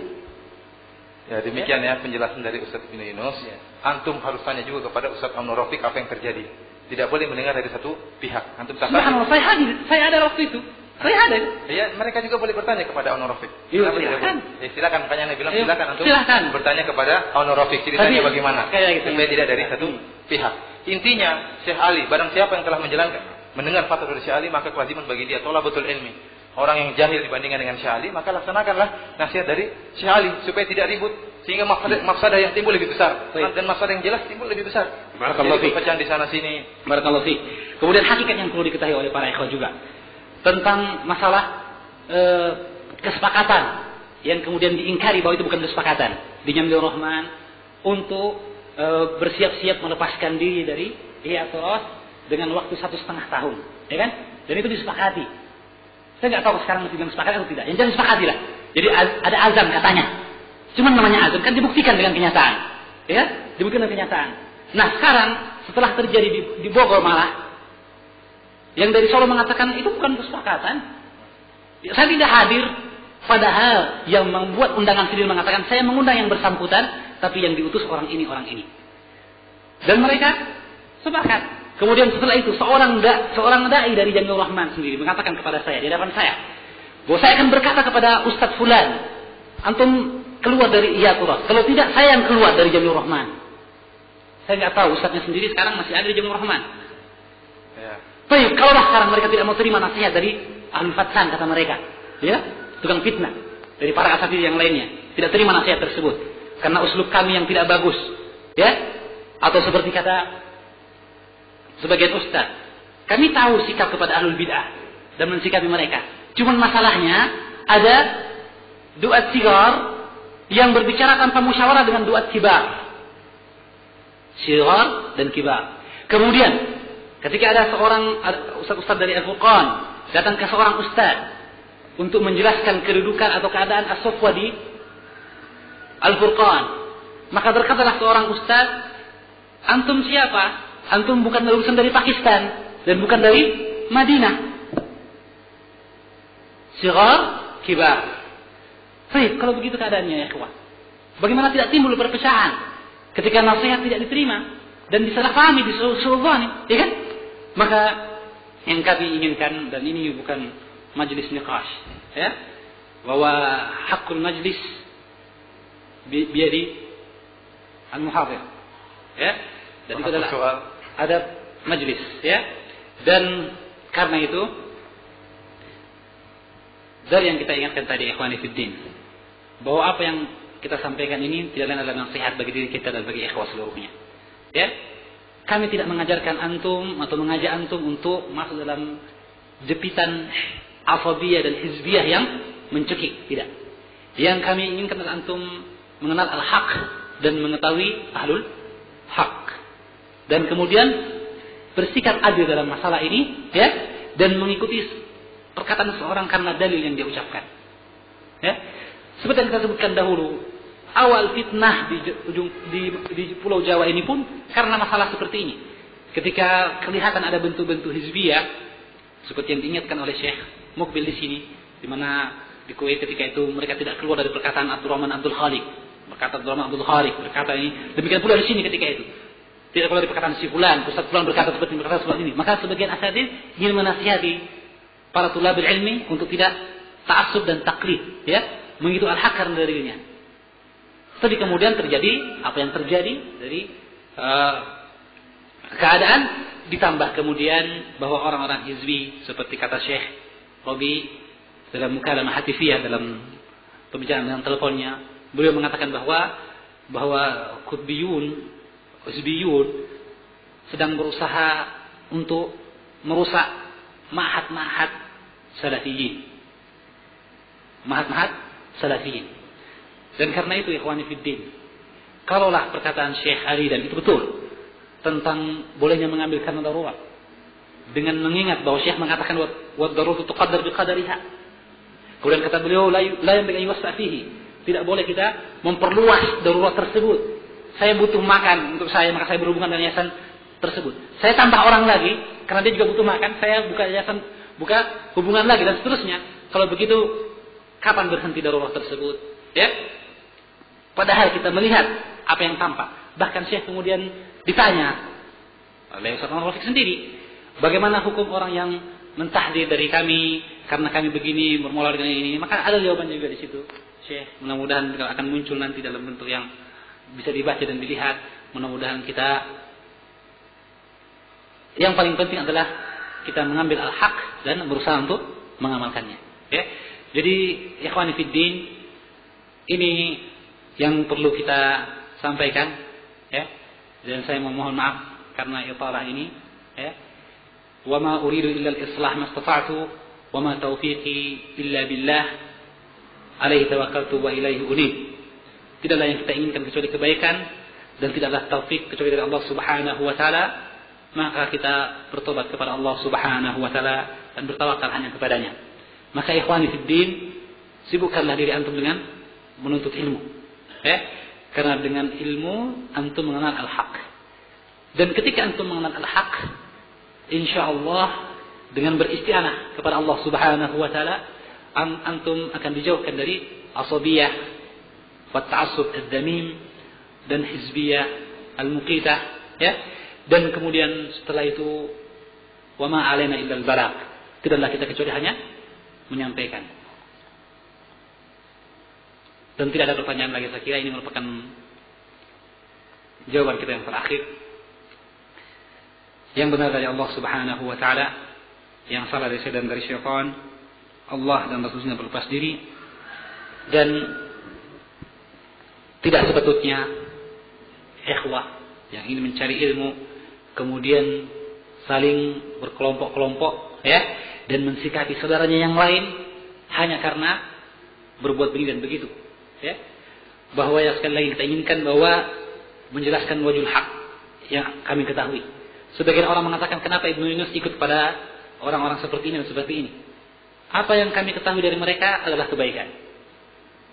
Ya, demikian ya penjelasan dari Ustaz Ibnu Yunus. Ya. Antum harus tanya juga kepada Ustaz Anwar Rafiq apa yang terjadi. Tidak boleh mendengar dari satu pihak. Antum tak tahu. Saya ada waktu itu. Saya ada. Ya, mereka juga boleh bertanya kepada Anwar Rafiq. Silakan. Ya, silakan. Makanya Anda bilang silakan antum bertanya kepada Anwar Rafiq. Ceritanya bagaimana? Supaya tidak dari satu pihak. Intinya, Syekh Ali, barang siapa yang telah mendengar fatwa dari Syekh Ali, maka kewajiban bagi dia thalabatul ilmi. Orang yang jahil dibandingkan dengan Syekh Ali, maka laksanakanlah nasihat dari Syekh Ali supaya tidak ribut, sehingga mafsadah yang timbul lebih besar dan mafsadah yang jelas timbul lebih besar. Barakallahu fiik. Perpecahan di sana sini. Barakallahu fiik. Kemudian hakikat yang perlu diketahui oleh para ikhwan juga tentang masalah kesepakatan yang kemudian diingkari bahwa itu bukan kesepakatan di Jamil Rahman untuk bersiap-siap melepaskan diri dari Ihya Turas dengan waktu 1,5 tahun, ya kan? Dan itu disepakati. Saya nggak tahu sekarang masih bilang sepakat atau tidak. Yang jelas sepakati lah. Jadi ada azam katanya. Cuman namanya azam kan dibuktikan dengan kenyataan, ya? Dibuktikan dengan kenyataan. Nah sekarang setelah terjadi di Bogor malah yang dari Solo mengatakan itu bukan kesepakatan. Ya, saya tidak hadir. Padahal yang membuat undangan sendiri mengatakan saya mengundang yang bersangkutan, tapi yang diutus orang ini. Dan mereka sepakat. Kemudian setelah itu seorang dai dari Jamil Rahman sendiri mengatakan kepada saya di hadapan saya bahwa saya akan berkata kepada Ustadz Fulan, antum keluar dari Ihya Turas. Kalau tidak saya yang keluar dari Jamil Rahman. Saya nggak tahu Ustadznya sendiri sekarang masih ada di Jamil Rahman. Ya. Baik, kalaulah sekarang mereka tidak mau terima nasihat dari Ahlul Fatan kata mereka, ya, tukang fitnah dari para asatidz yang lainnya, tidak terima nasihat tersebut karena uslub kami yang tidak bagus, ya? Atau seperti kata sebagian ustaz, kami tahu sikap kepada ahlul bid'ah dan mensikapi mereka. Cuman masalahnya ada duat sigar yang berbicara tanpa musyawarah dengan duat kibar. Sigar dan kibar. Kemudian ketika ada seorang ustaz dari Al-Furqan datang ke seorang ustaz untuk menjelaskan kedudukan atau keadaan as-sufwa di Al-Furqan, maka berkatalah seorang ustaz, antum siapa? Antum bukan lulusan dari Pakistan dan bukan dari Madinah. Sigar, kibar. Baik, kalau begitu keadaannya ya ikhwan, bagaimana tidak timbul perpecahan ketika nasihat tidak diterima dan disalahpahami, disuruhani, ya kan? Maka yang kami inginkan, dan ini bukan majlis niqash, ya, bahwa hakul majlis biadi al-muhadir, ya, dan itu adalah adab majlis, ya, dan karena itu dari yang kita ingatkan tadi, ikhwani fiddin, bahwa apa yang kita sampaikan ini tidak lain adalah nasihat bagi diri kita dan bagi ikhwah seluruhnya. Ya, kami tidak mengajarkan antum atau mengajak antum untuk masuk dalam jepitan asabiyah dan hizbiyah yang mencekik. Tidak. Yang kami inginkan adalah antum mengenal al-haq dan mengetahui ahlul haq. Dan kemudian bersikap adil dalam masalah ini, ya, dan mengikuti perkataan seorang karena dalil yang dia ucapkan. Ya. Seperti yang kita sebutkan dahulu, awal fitnah di Pulau Jawa ini pun karena masalah seperti ini. Ketika kelihatan ada bentuk-bentuk hizbiyah, seperti yang diingatkan oleh Syekh Mukbil di sini, di mana di Kuwait ketika itu mereka tidak keluar dari perkataan Abdurrahman Abdul Khaliq, berkata Abdurrahman Abdul Khaliq berkata ini, demikian pula di sini ketika itu. Tidak keluar dari perkataan si fulan, Ustaz fulan berkata seperti ini. Maka sebagian asatidz ingin menasihati para thulabil ilmi untuk tidak ta'assub dan taklid, ya, mengikuti al-haq karena dirinya. Tapi kemudian terjadi apa yang terjadi dari keadaan, ditambah kemudian bahwa orang-orang hizbi seperti kata Syekh Robi dalam mukalamah hatifiyah, dalam pembicaraan dengan teleponnya, beliau mengatakan bahwa qutbiyun, hizbiyun sedang berusaha untuk merusak ma'had-ma'had salafiyin. Ma'had-ma'had salafiyin. Dan karena itu ikhwani fiddin, kalaulah perkataan Syekh Ali dan itu betul tentang bolehnya mengambil karena darurat, dengan mengingat bahwa Syekh mengatakan wad daruratu tuqaddar biqadariha. Kemudian kata beliau la yanbaghi yuwassa fihi, tidak boleh kita memperluas darurat tersebut. Saya butuh makan untuk saya, maka saya berhubungan dengan yayasan tersebut. Saya tambah orang lagi karena dia juga butuh makan, saya buka yayasan, buka hubungan lagi dan seterusnya. Kalau begitu kapan berhenti darurat tersebut? Ya. Padahal kita melihat apa yang tampak. Bahkan Syekh kemudian ditanya oleh Ustaz Rafiq sendiri, bagaimana hukum orang yang mentahdir dari kami karena kami begini, bermula dengan ini? Maka ada jawaban juga di situ. Syekh, mudah-mudahan akan muncul nanti dalam bentuk yang bisa dibaca dan dilihat. Mudah-mudahan kita, yang paling penting adalah kita mengambil al-haq dan berusaha untuk mengamalkannya. Ya. Jadi ikhwani fiddin, ini yang perlu kita sampaikan, ya. Dan saya memohon maaf karena italah ini, ya. Wa ma uridu illa al-islah mastata'tu wa ma taufiqi illa billah alaihi tawakkaltu wa ilaihi unib. Tidaklah yang kita inginkan kecuali kebaikan dan tidaklah taufik kecuali dari Allah Subhanahu wa taala. Maka kita bertobat kepada Allah Subhanahu wa taala dan bertawakal hanya kepadanya. Maka ikhwani fiddin, sibukkanlah diri antum dengan menuntut ilmu. Karena dengan ilmu antum mengenal al-haq. Dan ketika antum mengenal al-haq, insyaallah dengan beristianah kepada Allah Subhanahu wa taala, antum akan dijauhkan dari asabiyah wa ta'assub ad-damim dan hizbiyah al-muqitah, ya. Dan kemudian setelah itu wa ma 'alaina illa al-balagh. Tidaklah kita kecuali hanya menyampaikan. Dan tidak ada pertanyaan lagi, saya kira ini merupakan jawaban kita yang terakhir. Yang benar dari Allah Subhanahu wa taala, yang salah dari saya dan dari syaitan. Allah dan Rasulnya berlepas diri, dan tidak sepatutnya ikhwah yang ingin mencari ilmu kemudian saling berkelompok-kelompok ya, dan mensikapi saudaranya yang lain hanya karena berbuat begini dan begitu ya. Bahwa yang sekali lagi kita inginkan bahwa menjelaskan wajhul haq yang kami ketahui. Sebagian orang mengatakan kenapa Ibnu Yunus ikut pada orang-orang seperti ini dan seperti ini. Apa yang kami ketahui dari mereka adalah kebaikan.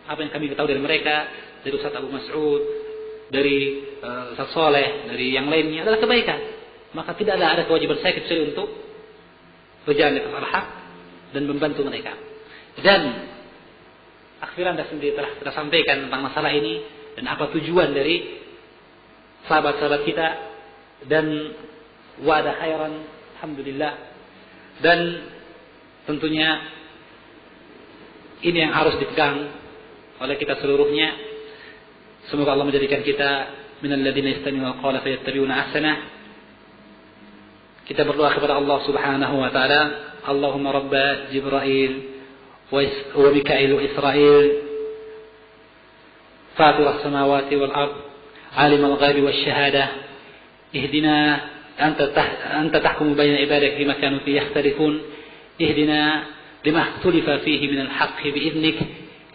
Apa yang kami ketahui dari mereka, dari Ustaz Abu Mas'ud, dari Ustaz Soleh, dari yang lainnya adalah kebaikan. Maka tidak ada kewajiban saya kecuali untuk berjalan di atas al-haq dan membantu mereka. Dan akhirnya Anda sendiri telah kita sampaikan tentang masalah ini dan apa tujuan dari sahabat-sahabat kita, dan wa'ada khairan, alhamdulillah. Dan tentunya ini yang harus dipegang oleh kita seluruhnya. Semoga Allah menjadikan kita minal ladzina yastami'una al-qawla fayattabi'una ahsanah. Kita berdoa kepada Allah Subhanahu wa taala, Allahumma rabba Jibril wa Mikail wa Israil fatir as-samawati wal ard alim al-ghaibi wash-shahadah ihdina anta tahkumu baina ibadika bima kanu fihi yakhtalifun ihdina lima ikhtalafa fihi min al-haqqi bi'idhnik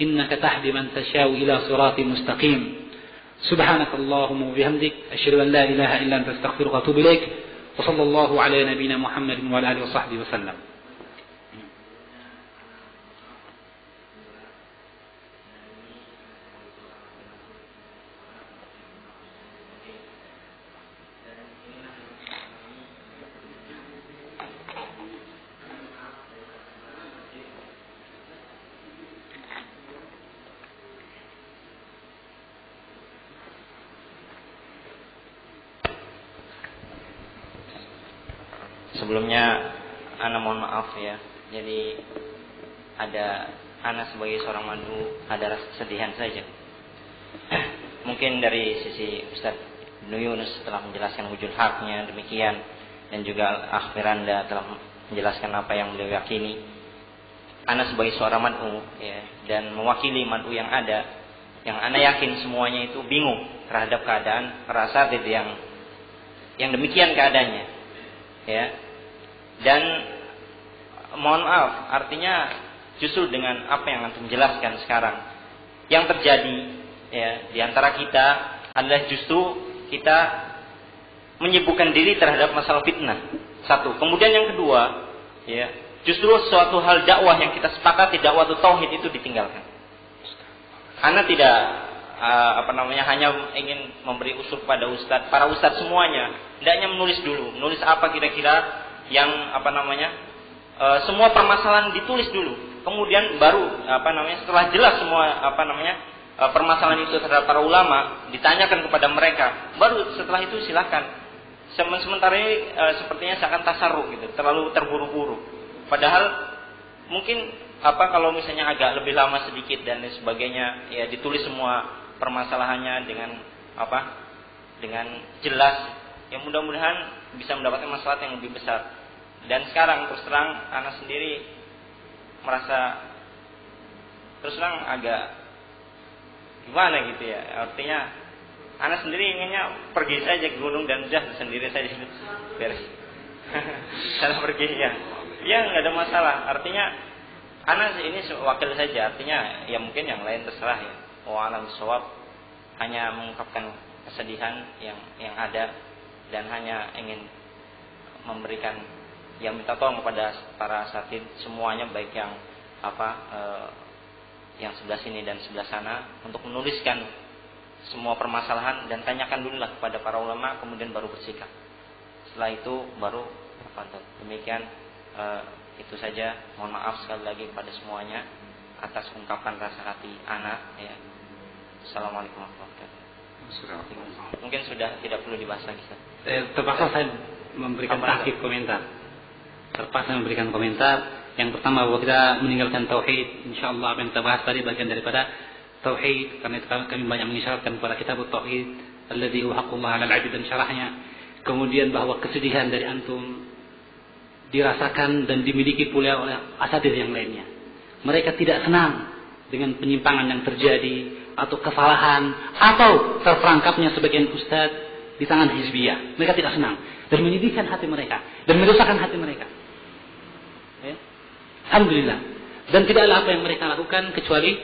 innaka tahdi man tasha'u ila siratin mustaqim. Subhanakallahumma wa bihamdik asyhadu an la ilaha illa anta astaghfiruka wa atubu ilaik. Wa sallallahu ala nabiyyina Muhammadin wa ala alihi wa sahbihi wasallam. Sebelumnya ana mohon maaf ya. Jadi ada ana sebagai seorang mandu ada rasa kesedihan saja. Mungkin dari sisi Ustaz Ibnu Yunus telah menjelaskan wujud haknya demikian, dan juga Akh Firanda telah menjelaskan apa yang beliau yakini. Ana sebagai seorang mandu ya, dan mewakili mandu yang ada, yang ana yakin semuanya itu bingung terhadap keadaan rasa yang demikian keadaannya ya. Dan mohon maaf, artinya justru dengan apa yang antum jelaskan sekarang, yang terjadi ya di antara kita adalah justru kita menyibukkan diri terhadap masalah fitnah. Satu. Kemudian yang kedua, ya, justru suatu hal dakwah yang kita sepakati, dakwah tauhid itu ditinggalkan. Ana tidak hanya ingin memberi usul pada para ustadz semuanya, hendaknya menulis dulu, menulis apa kira-kira yang semua permasalahan ditulis dulu, kemudian baru setelah jelas semua permasalahan itu terhadap para ulama ditanyakan kepada mereka, baru setelah itu silakan. Sementara ini sepertinya seakan tasarruf gitu, terlalu terburu-buru. Padahal mungkin kalau misalnya agak lebih lama sedikit dan sebagainya, ya ditulis semua permasalahannya dengan jelas, ya mudah-mudahan bisa mendapatkan maslahat yang lebih besar. Dan sekarang terus terang anak sendiri merasa terus terang agak gimana gitu ya, artinya anak sendiri inginnya pergi saja ke gunung dan udah sendiri saja beres. Saya pergi ya nggak ada masalah, artinya anak ini wakil saja, artinya ya mungkin yang lain terserah ya. Alam shawab, hanya mengungkapkan kesedihan yang ada dan hanya ingin memberikan yang minta tolong kepada para asatidz semuanya, baik yang yang sebelah sini dan sebelah sana, untuk menuliskan semua permasalahan dan tanyakan dulu lah kepada para ulama, kemudian baru bersikap. Setelah itu baru demikian. Itu saja. Mohon maaf sekali lagi kepada semuanya atas ungkapan rasa hati anak ya. Assalamualaikum warahmatullahi wabarakatuh. Mungkin sudah tidak perlu dibahas lagi. Terpaksa saya memberikan tahqiq komentar. Yang pertama, bahwa kita meninggalkan tauhid. Insyaallah apa yang kita bahas tadi bagian daripada tauhid, karena itu kami banyak mengisyaratkan kepada kitab tauhid alladzi huwa haqqullah 'alal 'abd dan syarahnya. Kemudian bahwa kesedihan dari antum dirasakan dan dimiliki pula oleh asatidz yang lainnya. mereka tidak senang dengan penyimpangan yang terjadi atau kesalahan atau terperangkapnya sebagian ustadz di tangan hizbiyah. Mereka tidak senang dan menyedihkan hati mereka dan merusakkan hati mereka. Ya. Alhamdulillah. Dan tidaklah apa yang mereka lakukan kecuali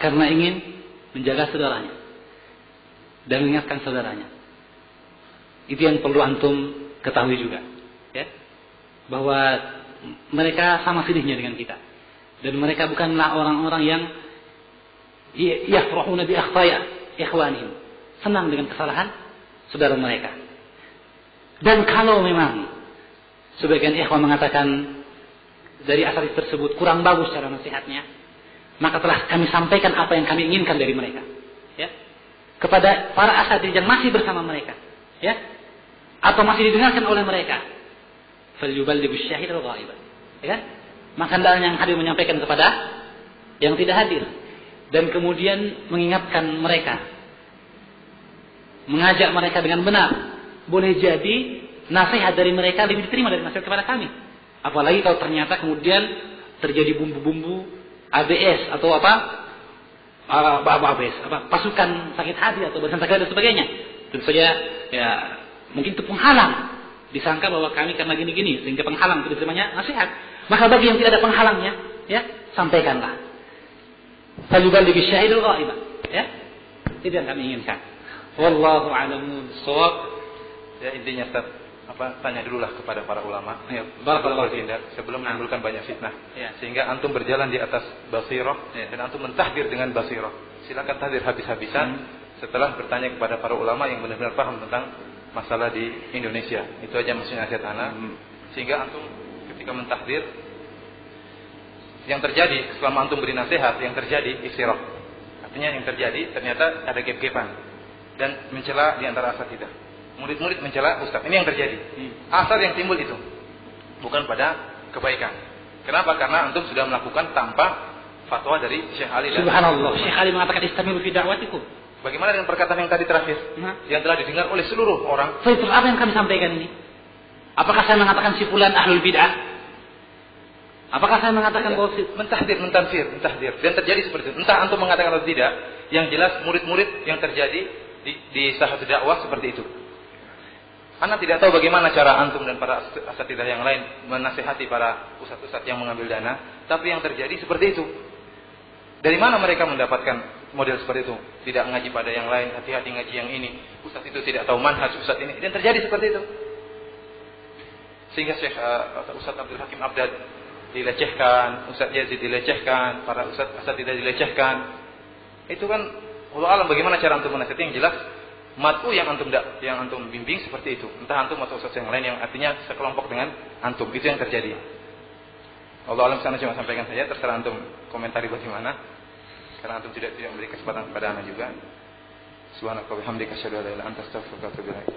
karena ingin menjaga saudaranya dan mengingatkan saudaranya. Itu yang perlu antum ketahui juga, ya, bahwa mereka sama sedihnya dengan kita. Dan mereka bukanlah orang-orang yang yafrahuna bi akhfaya ikhwanihim, senang dengan kesalahan saudara mereka. Dan kalau memang sebagian ikhwan mengatakan dari asatidz tersebut kurang bagus cara nasihatnya, maka telah kami sampaikan apa yang kami inginkan dari mereka, ya, kepada para asatidz yang masih bersama mereka, ya, atau masih didengarkan oleh mereka. Falyuballighu syahid al-ghaib, ya kan? Maka hendaknya yang hadir menyampaikan kepada yang tidak hadir, dan kemudian mengingatkan mereka, mengajak mereka dengan benar. Boleh jadi nasihat dari mereka lebih diterima dari nasihat kepada kami. Apalagi kalau ternyata kemudian terjadi bumbu-bumbu ABS atau pasukan sakit hati atau barisan sakit dan sebagainya. Tentu saja ya mungkin itu penghalang. Disangka bahwa kami karena gini-gini sehingga penghalang tidak diterimanya nasihat. Maka bagi yang tidak ada penghalangnya, ya, sampaikanlah. Falyuballighu syahidul ghaib, ya. Itu yang kami inginkan. Wallahu a'lamu bissawab. Ya, intinya Ustaz, tanya dululah kepada para ulama. Ya, barakallahu fiik. Sebelum menimbulkan banyak fitnah. Ya. Sehingga antum berjalan di atas basirah, ya, dan antum mentahdir dengan basirah. Silakan tahdir habis-habisan setelah bertanya kepada para ulama yang benar-benar paham tentang masalah di Indonesia. Itu aja maksudnya nasihat ana. Sehingga antum ketika mentahdir, yang terjadi selama antum beri nasihat, yang terjadi istirah. Artinya yang terjadi ternyata ada gap-gapan dan mencela di antara asatidzah. Murid-murid mencela ustaz. Ini yang terjadi. Asar yang timbul itu bukan pada kebaikan. Kenapa? Karena antum sudah melakukan tanpa fatwa dari Syekh Ali. Subhanallah. Syekh Ali mengatakan istamiru fi da'watikum. Bagaimana dengan perkataan yang tadi terakhir? Yang telah didengar oleh seluruh orang. Terus apa yang kami sampaikan ini? Apakah saya mengatakan si fulan ahlul bid'ah? Apakah saya mengatakan bahwa mentahdir. Dan terjadi seperti itu. Entah antum mengatakan atau tidak, yang jelas murid-murid yang terjadi di satu dakwah seperti itu. Ana tidak tahu bagaimana cara antum dan para asatidzah yang lain menasihati para ustaz-ustaz yang mengambil dana, tapi yang terjadi seperti itu. Dari mana mereka mendapatkan model seperti itu? Tidak ngaji pada yang lain, hati-hati ngaji yang ini. Ustaz itu tidak tahu manhaj ustaz ini. Dan terjadi seperti itu. Sehingga Syekh Ustaz Abdul Hakim Abdad dilecehkan, Ustaz Yazid dilecehkan, para ustaz asatidzah dilecehkan. Itu kan Allah alam bagaimana cara antum menasihati. Yang jelas mat'u yang antum bimbing seperti itu. Entah antum atau ustaz yang lain yang artinya sekelompok dengan antum. Itu yang terjadi. Allah alam sana cuma sampaikan saja, terserah antum komentari bagaimana. Karena antum tidak memberi kesempatan kepada ana juga. Subhanaka wa bihamdika asyhadu an la ilaha illa anta astaghfiruka wa atubu ilaik.